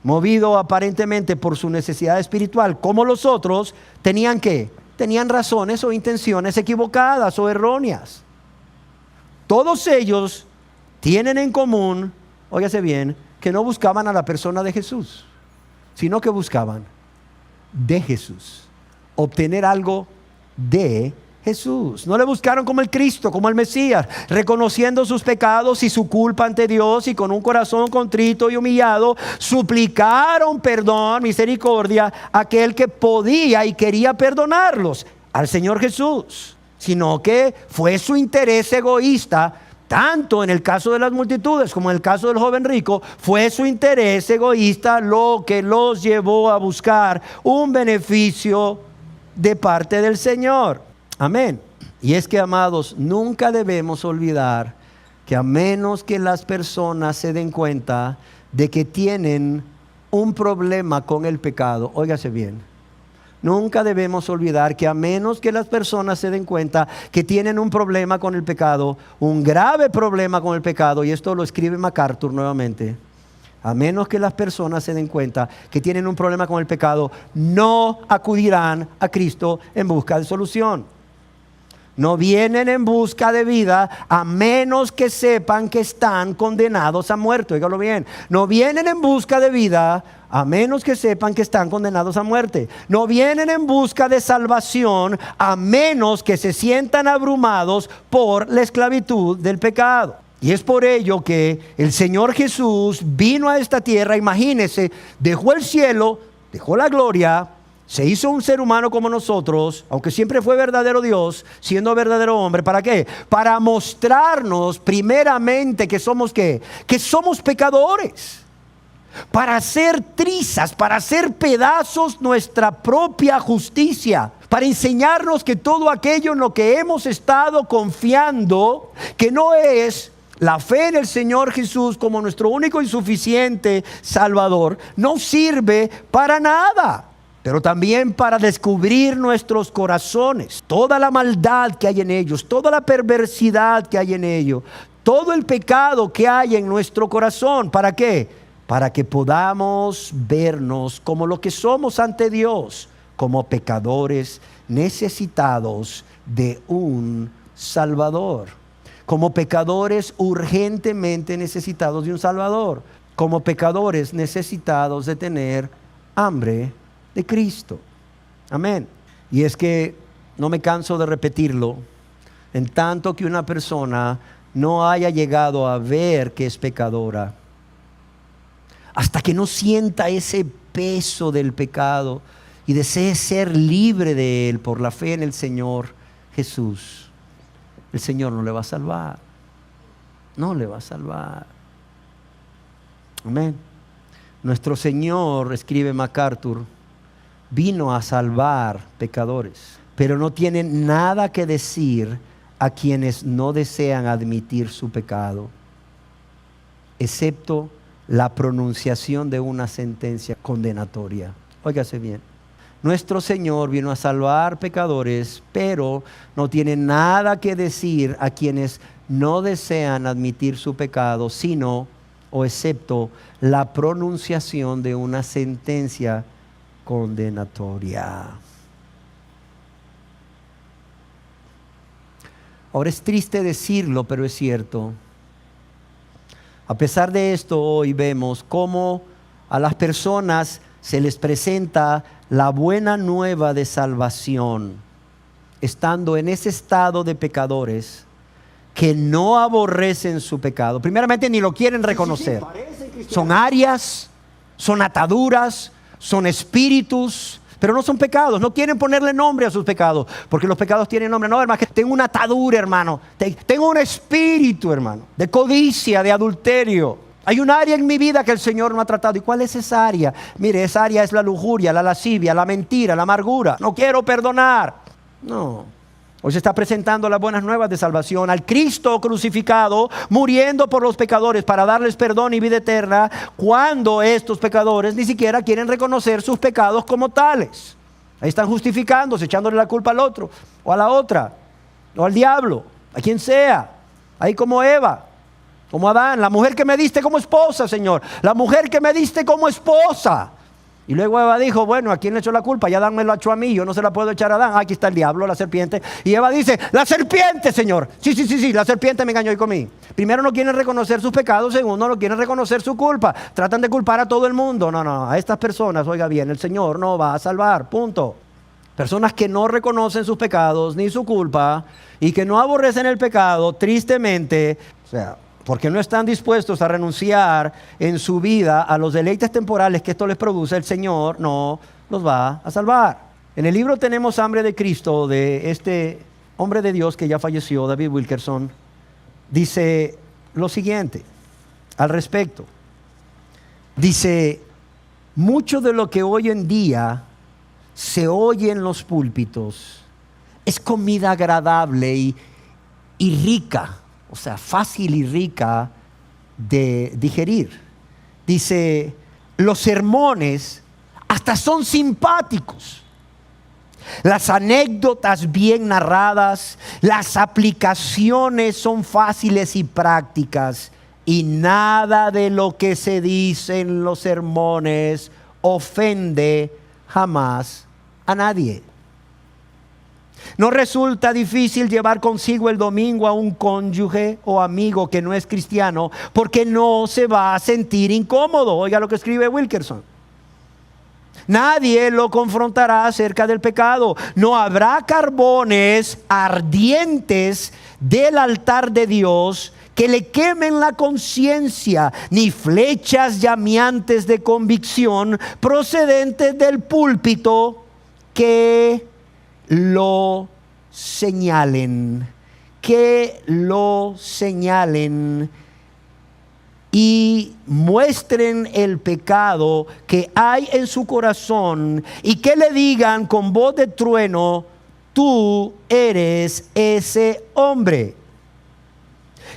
movido aparentemente por su necesidad espiritual, como los otros, tenían razones o intenciones equivocadas o erróneas. Todos ellos tienen en común, óigase bien, que no buscaban a la persona de Jesús, sino que buscaban de Jesús, obtener algo de Jesús. No le buscaron como el Cristo, como el Mesías, reconociendo sus pecados y su culpa ante Dios, y con un corazón contrito y humillado suplicaron perdón, misericordia a aquel que podía y quería perdonarlos, al Señor Jesús. Sino que fue su interés egoísta, tanto en el caso de las multitudes como en el caso del joven rico, fue su interés egoísta lo que los llevó a buscar un beneficio de parte del Señor. Amén. Y es que, amados, nunca debemos olvidar que a menos que las personas se den cuenta de que tienen un problema con el pecado, óigase bien, nunca debemos olvidar que a menos que las personas se den cuenta que tienen un problema con el pecado, un grave problema con el pecado, y esto lo escribe MacArthur nuevamente, A menos que las personas se den cuenta que tienen un problema con el pecado, no acudirán a Cristo en busca de solución. No vienen en busca de vida a menos que sepan que están condenados a muerte. Óigalo bien. No vienen en busca de vida a menos que sepan que están condenados a muerte. No vienen en busca de salvación a menos que se sientan abrumados por la esclavitud del pecado. Y es por ello que el Señor Jesús vino a esta tierra, imagínese, dejó el cielo, dejó la gloria, se hizo un ser humano como nosotros, aunque siempre fue verdadero Dios, siendo verdadero hombre. ¿Para qué? Para mostrarnos primeramente que somos ¿qué? Que somos pecadores. Para hacer trizas, para hacer pedazos nuestra propia justicia. Para enseñarnos que todo aquello en lo que hemos estado confiando, que no es la fe en el Señor Jesús como nuestro único y suficiente Salvador, no sirve para nada. Pero también para descubrir nuestros corazones, toda la maldad que hay en ellos, toda la perversidad que hay en ellos, todo el pecado que hay en nuestro corazón. ¿Para qué? Para que podamos vernos como lo que somos ante Dios, como pecadores necesitados de un Salvador, como pecadores urgentemente necesitados de un Salvador, como pecadores necesitados de tener hambre de Cristo. Amén. Y es que no me canso de repetirlo, en tanto que una persona no haya llegado a ver que es pecadora, hasta que no sienta ese peso del pecado y desee ser libre de él por la fe en el Señor Jesús, el Señor no le va a salvar. No le va a salvar. Amén. Nuestro Señor, escribe MacArthur, vino a salvar pecadores, pero no tiene nada que decir a quienes no desean admitir su pecado, excepto la pronunciación de una sentencia condenatoria. Óigase bien. Nuestro Señor vino a salvar pecadores, pero no tiene nada que decir a quienes no desean admitir su pecado, sino o excepto la pronunciación de una sentencia condenatoria. Ahora es triste decirlo, pero es cierto. A pesar de esto, hoy vemos cómo a las personas se les presenta la buena nueva de salvación, estando en ese estado de pecadores que no aborrecen su pecado. Primeramente, ni lo quieren reconocer. Son áreas, son ataduras, son espíritus, pero no son pecados. No quieren ponerle nombre a sus pecados, porque los pecados tienen nombre. No, hermano, que tengo una atadura, hermano. Tengo un espíritu, hermano, de codicia, de adulterio. Hay un área en mi vida que el Señor no ha tratado. ¿Y cuál es esa área? Mire, esa área es la lujuria, la lascivia, la mentira, la amargura. No quiero perdonar. No. Hoy se está presentando las buenas nuevas de salvación al Cristo crucificado, muriendo por los pecadores para darles perdón y vida eterna, cuando estos pecadores ni siquiera quieren reconocer sus pecados como tales. Ahí están justificándose, echándole la culpa al otro, o a la otra, o al diablo, a quien sea. Ahí como Eva, como Adán, la mujer que me diste como esposa, Señor, la mujer que me diste como esposa. Y luego Eva dijo, bueno, ¿a quién le echó la culpa? Ya Adán me lo echó a mí, yo no se la puedo echar a Adán. Aquí está el diablo, la serpiente. Y Eva dice, la serpiente, Señor. Sí, la serpiente me engañó y comí. Primero, no quieren reconocer sus pecados. Segundo, no quieren reconocer su culpa. Tratan de culpar a todo el mundo. No, a estas personas, oiga bien, el Señor no va a salvar, punto. Personas que no reconocen sus pecados ni su culpa y que no aborrecen el pecado, tristemente, porque no están dispuestos a renunciar en su vida a los deleites temporales que esto les produce, el Señor no los va a salvar. En el libro Tenemos hambre de Cristo, de este hombre de Dios que ya falleció, David Wilkerson, dice lo siguiente al respecto. Dice, mucho de lo que hoy en día se oye en los púlpitos es comida agradable y rica, o sea, fácil y rica de digerir. Dice, los sermones hasta son simpáticos. Las anécdotas bien narradas, las aplicaciones son fáciles y prácticas. y nada de lo que se dice en los sermones ofende jamás a nadie. No resulta difícil llevar consigo el domingo a un cónyuge o amigo que no es cristiano, porque no se va a sentir incómodo. Oiga lo que escribe Wilkerson. Nadie lo confrontará acerca del pecado. No habrá carbones ardientes del altar de Dios que le quemen la conciencia, ni flechas llameantes de convicción procedentes del púlpito que lo señalen, y muestren el pecado que hay en su corazón, y que le digan con voz de trueno: tú eres ese hombre.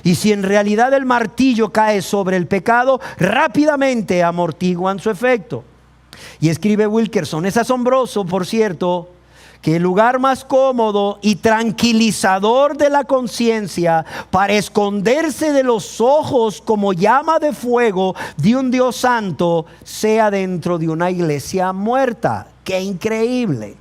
Y si en realidad el martillo cae sobre el pecado, rápidamente amortiguan su efecto. Y escribe Wilkerson: es asombroso, por cierto, que el lugar más cómodo y tranquilizador de la conciencia para esconderse de los ojos como llama de fuego de un Dios santo sea dentro de una iglesia muerta. ¡Qué increíble!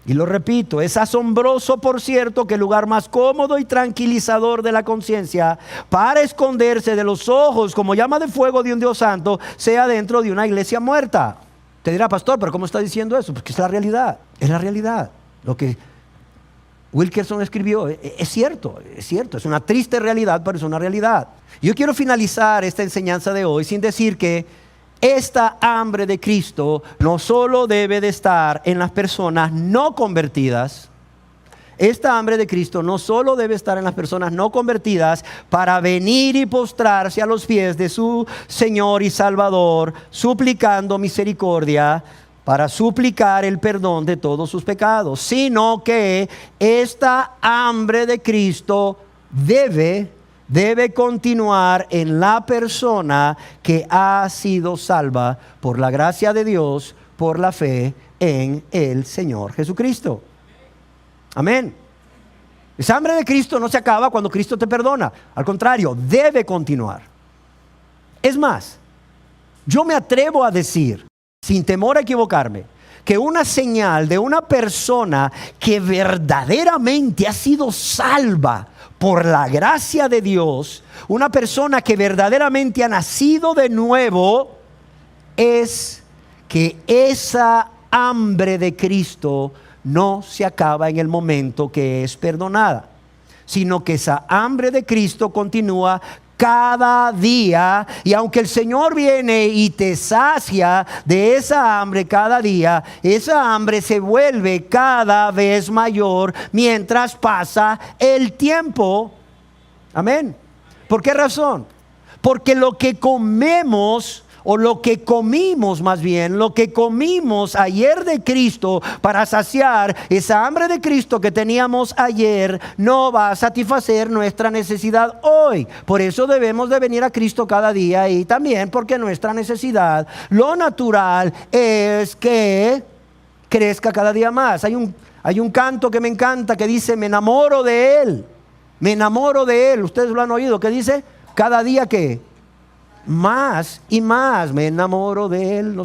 Y lo repito, es asombroso, por cierto, que el lugar más cómodo y tranquilizador de la conciencia para esconderse de los ojos como llama de fuego de un Dios santo sea dentro de una iglesia muerta. Te dirá: pastor, ¿pero cómo está diciendo eso? Porque es la realidad, es la realidad. Lo que Wilkerson escribió es cierto, es una triste realidad, pero es una realidad. Yo quiero finalizar esta enseñanza de hoy sin decir que esta hambre de Cristo no solo debe de estar en las personas no convertidas. Esta hambre de Cristo no solo debe estar en las personas no convertidas para venir y postrarse a los pies de su Señor y Salvador, suplicando misericordia, para suplicar el perdón de todos sus pecados, sino que esta hambre de Cristo debe continuar en la persona que ha sido salva por la gracia de Dios, por la fe en el Señor Jesucristo. Amén. Esa hambre de Cristo no se acaba cuando Cristo te perdona. Al contrario, debe continuar. Es más, yo me atrevo a decir, sin temor a equivocarme, que una señal de una persona que verdaderamente ha sido salva por la gracia de Dios, una persona que verdaderamente ha nacido de nuevo, es que esa hambre de Cristo no se acaba en el momento que es perdonada, sino que esa hambre de Cristo continúa cada día. Y aunque el Señor viene y te sacia de esa hambre cada día, esa hambre se vuelve cada vez mayor mientras pasa el tiempo. Amén. ¿Por qué razón? Porque lo que comemos, o lo que comimos más bien, lo que comimos ayer de Cristo para saciar esa hambre de Cristo que teníamos ayer, no va a satisfacer nuestra necesidad hoy. Por eso debemos de venir a Cristo cada día, y también porque nuestra necesidad, lo natural es que crezca cada día más. Hay un canto que me encanta que dice: me enamoro de Él, me enamoro de Él. Ustedes lo han oído, que dice: cada día que más y más me enamoro de Él,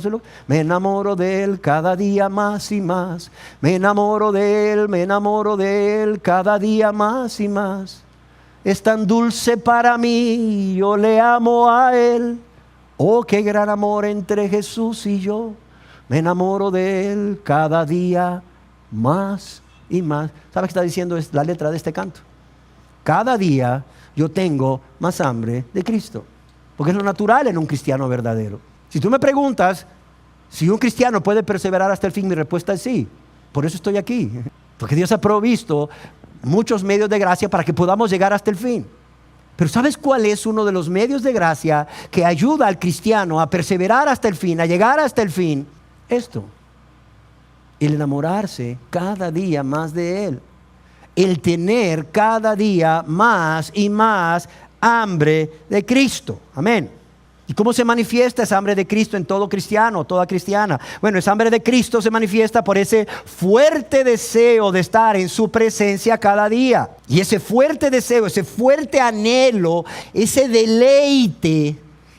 me enamoro de Él cada día más y más, me enamoro de Él cada día más y más. Es tan dulce para mí, yo le amo a Él. Oh, qué gran amor entre Jesús y yo. Me enamoro de Él cada día más y más. ¿Sabe qué está diciendo la letra de este canto? Cada día yo tengo más hambre de Cristo. Porque es lo natural en un cristiano verdadero. Si tú me preguntas si un cristiano puede perseverar hasta el fin, mi respuesta es sí. Por eso estoy aquí. Porque Dios ha provisto muchos medios de gracia para que podamos llegar hasta el fin. Pero ¿sabes cuál es uno de los medios de gracia que ayuda al cristiano a perseverar hasta el fin, a llegar hasta el fin? Esto: el enamorarse cada día más de Él. El tener cada día más y más hambre de Cristo. Amén. ¿Y cómo se manifiesta esa hambre de Cristo en todo cristiano, toda cristiana? Bueno, esa hambre de Cristo se manifiesta por ese fuerte deseo de estar en su presencia cada día. Y ese fuerte deseo, ese fuerte anhelo, ese deleite,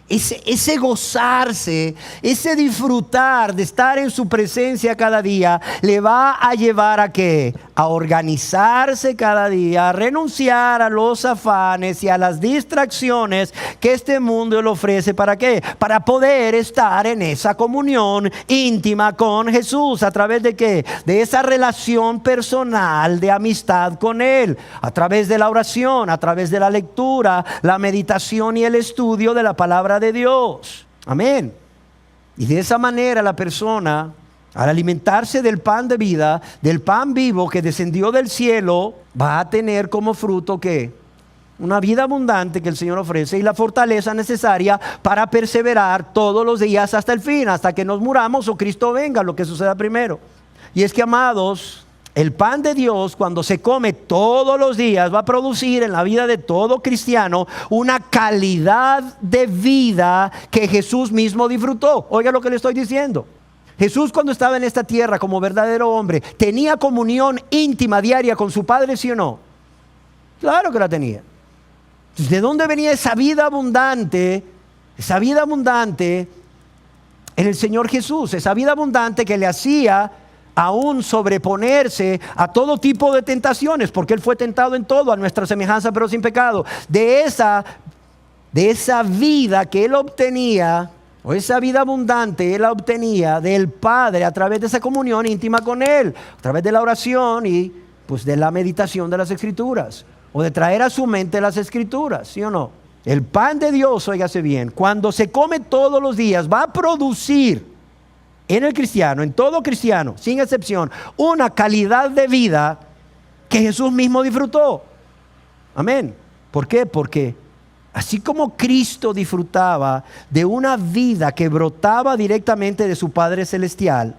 ese gozarse, ese disfrutar de estar en su presencia cada día, le va a llevar a ¿qué? A organizarse cada día, a renunciar a los afanes y a las distracciones que este mundo le ofrece. ¿Para qué? Para poder estar en esa comunión íntima con Jesús. ¿A través de qué? De esa relación personal de amistad con Él. A través de la oración, a través de la lectura, la meditación y el estudio de la palabra de Dios. Amén. Y de esa manera la persona, al alimentarse del pan de vida, del pan vivo que descendió del cielo, va a tener como fruto ¿qué? Una vida abundante que el Señor ofrece y la fortaleza necesaria para perseverar todos los días hasta el fin, hasta que nos muramos o Cristo venga, lo que suceda primero. Y es que, amados, el pan de Dios, cuando se come todos los días, va a producir en la vida de todo cristiano una calidad de vida que Jesús mismo disfrutó. Oiga lo que le estoy diciendo. Jesús, cuando estaba en esta tierra como verdadero hombre, ¿tenía comunión íntima diaria con su Padre, sí o no? Claro que la tenía. ¿De dónde venía esa vida abundante? Esa vida abundante en el Señor Jesús. Esa vida abundante que le hacía aún sobreponerse a todo tipo de tentaciones, porque Él fue tentado en todo, a nuestra semejanza, pero sin pecado. De esa vida que Él obtenía, o esa vida abundante, Él la obtenía del Padre a través de esa comunión íntima con Él, a través de la oración y pues de la meditación de las Escrituras, o de traer a su mente las Escrituras, ¿sí o no? El pan de Dios, óigase bien, cuando se come todos los días, va a producir en el cristiano, en todo cristiano, sin excepción, una calidad de vida que Jesús mismo disfrutó. Amén. ¿Por qué? Porque así como Cristo disfrutaba de una vida que brotaba directamente de su Padre Celestial,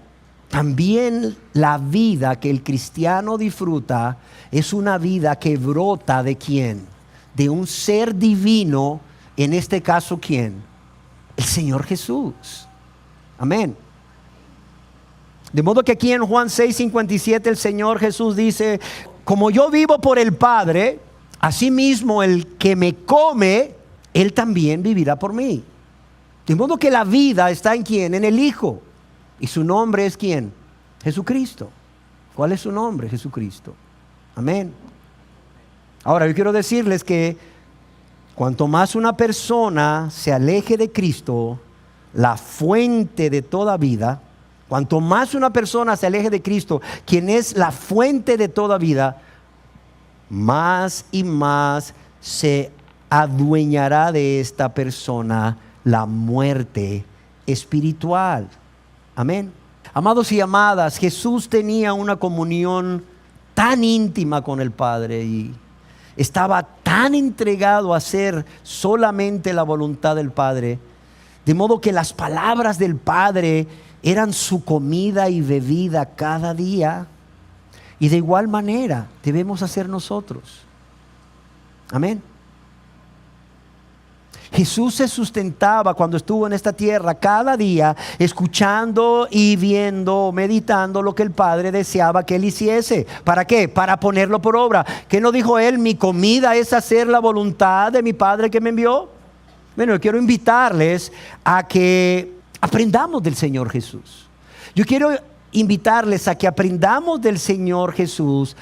también la vida que el cristiano disfruta es una vida que brota ¿de quién? De un ser divino, en este caso ¿quién? El Señor Jesús. Amén. De modo que aquí en Juan 6:57 el Señor Jesús dice: como yo vivo por el Padre, asimismo el que me come, Él también vivirá por mí. De modo que la vida está en ¿quién? En el Hijo. ¿Y su nombre es quién? Jesucristo. ¿Cuál es su nombre? Jesucristo. Amén. Ahora yo quiero decirles que cuanto más una persona se aleje de Cristo, la fuente de toda vida, cuanto más una persona se aleje de Cristo, quien es la fuente de toda vida, más y más se adueñará de esta persona la muerte espiritual. Amén. Amados y amadas, Jesús tenía una comunión tan íntima con el Padre y estaba tan entregado a hacer solamente la voluntad del Padre, de modo que las palabras del Padre eran su comida y bebida cada día. Y de igual manera debemos hacer nosotros. Amén. Jesús se sustentaba cuando estuvo en esta tierra cada día, escuchando y viendo, meditando lo que el Padre deseaba que Él hiciese. ¿Para qué? Para ponerlo por obra. ¿Qué no dijo Él? Mi comida es hacer la voluntad de mi Padre que me envió. Bueno, yo quiero invitarles a que aprendamos del Señor Jesús. Yo quiero invitarles a que aprendamos del Señor Jesús,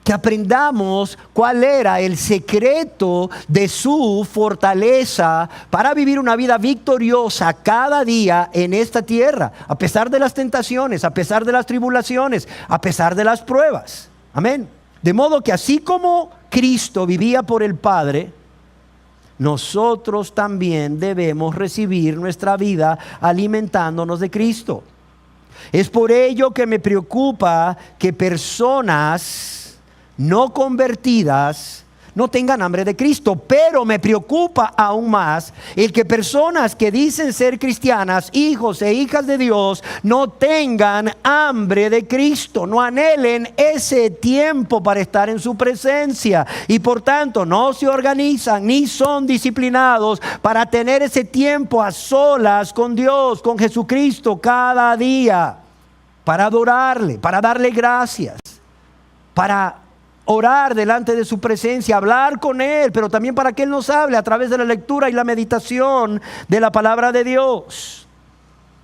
que aprendamos cuál era el secreto de su fortaleza para vivir una vida victoriosa cada día en esta tierra, a pesar de las tentaciones, a pesar de las tribulaciones, a pesar de las pruebas. Amén. De modo que así como Cristo vivía por el Padre, nosotros también debemos recibir nuestra vida alimentándonos de Cristo. Es por ello que me preocupa que personas no convertidas no tengan hambre de Cristo. Pero me preocupa aún más el que personas que dicen ser cristianas, hijos e hijas de Dios, no tengan hambre de Cristo, no anhelen ese tiempo para estar en su presencia y por tanto no se organizan ni son disciplinados para tener ese tiempo a solas con Dios, con Jesucristo cada día, para adorarle, para darle gracias, para orar delante de su presencia, hablar con Él, pero también para que Él nos hable a través de la lectura y la meditación de la palabra de Dios.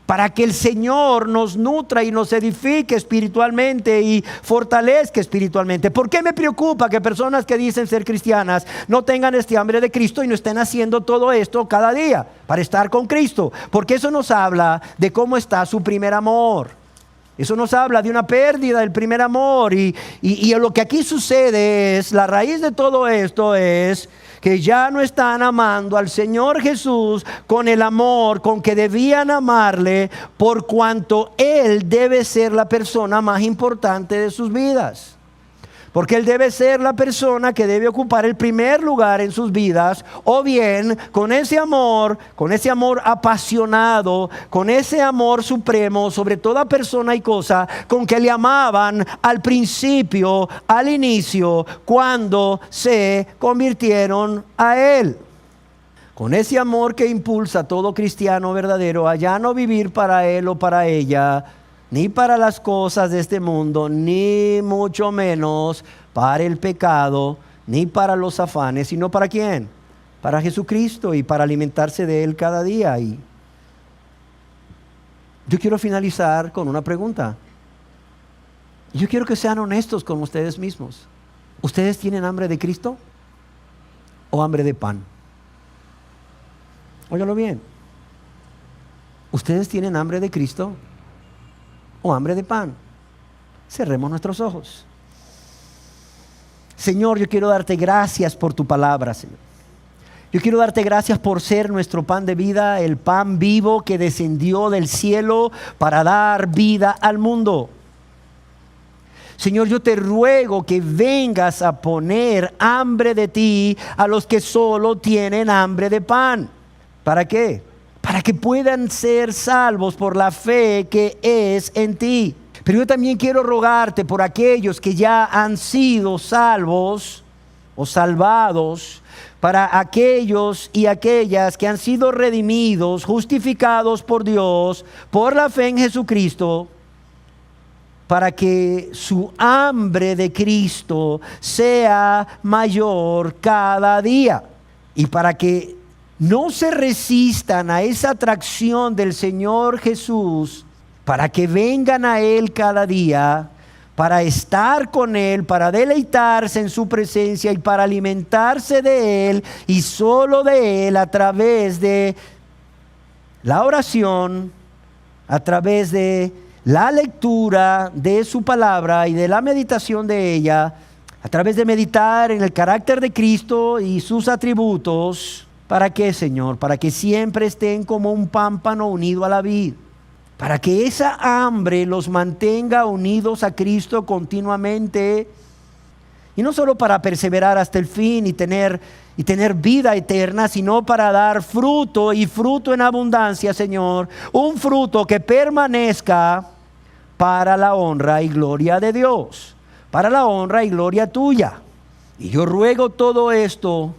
Para que el Señor nos nutra y nos edifique espiritualmente y fortalezca espiritualmente. ¿Por qué me preocupa que personas que dicen ser cristianas no tengan este hambre de Cristo y no estén haciendo todo esto cada día para estar con Cristo? Porque eso nos habla de cómo está su primer amor. Eso nos habla de una pérdida del primer amor y lo que aquí sucede es, la raíz de todo esto es que ya no están amando al Señor Jesús con el amor con que debían amarle, por cuanto Él debe ser la persona más importante de sus vidas. Porque Él debe ser la persona que debe ocupar el primer lugar en sus vidas, o bien con ese amor apasionado, con ese amor supremo sobre toda persona y cosa, con que le amaban al principio, al inicio, cuando se convirtieron a Él. Con ese amor que impulsa a todo cristiano verdadero a ya no vivir para él o para ella, ni para las cosas de este mundo, ni mucho menos para el pecado, ni para los afanes, sino ¿para quién? Para Jesucristo y para alimentarse de Él cada día. Y yo quiero finalizar con una pregunta. Yo quiero que sean honestos con ustedes mismos. ¿Ustedes tienen hambre de Cristo o hambre de pan? Óigalo bien. ¿Ustedes tienen hambre de Cristo o hambre de pan? Cerremos nuestros ojos. Señor, yo quiero darte gracias por tu palabra, Señor. Yo quiero darte gracias por ser nuestro pan de vida, el pan vivo que descendió del cielo para dar vida al mundo. Señor, yo te ruego que vengas a poner hambre de ti a los que solo tienen hambre de pan. ¿Para qué? Para que puedan ser salvos por la fe que es en ti. Pero yo también quiero rogarte por aquellos que ya han sido salvos o salvados, para aquellos y aquellas que han sido redimidos, justificados por Dios, por la fe en Jesucristo, para que su hambre de Cristo sea mayor cada día y para que no se resistan a esa atracción del Señor Jesús, para que vengan a Él cada día, para estar con Él, para deleitarse en su presencia y para alimentarse de Él y solo de Él a través de la oración, a través de la lectura de su palabra y de la meditación de ella, a través de meditar en el carácter de Cristo y sus atributos. ¿Para qué, Señor? Para que siempre estén como un pámpano unido a la vid. Para que esa hambre los mantenga unidos a Cristo continuamente. Y no solo para perseverar hasta el fin y tener vida eterna, sino para dar fruto y fruto en abundancia, Señor. Un fruto que permanezca para la honra y gloria de Dios. Para la honra y gloria tuya. Y yo ruego todo esto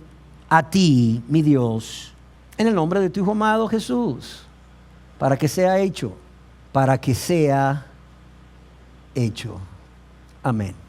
a ti, mi Dios, en el nombre de tu Hijo amado Jesús, para que sea hecho. Para que sea hecho. Amén.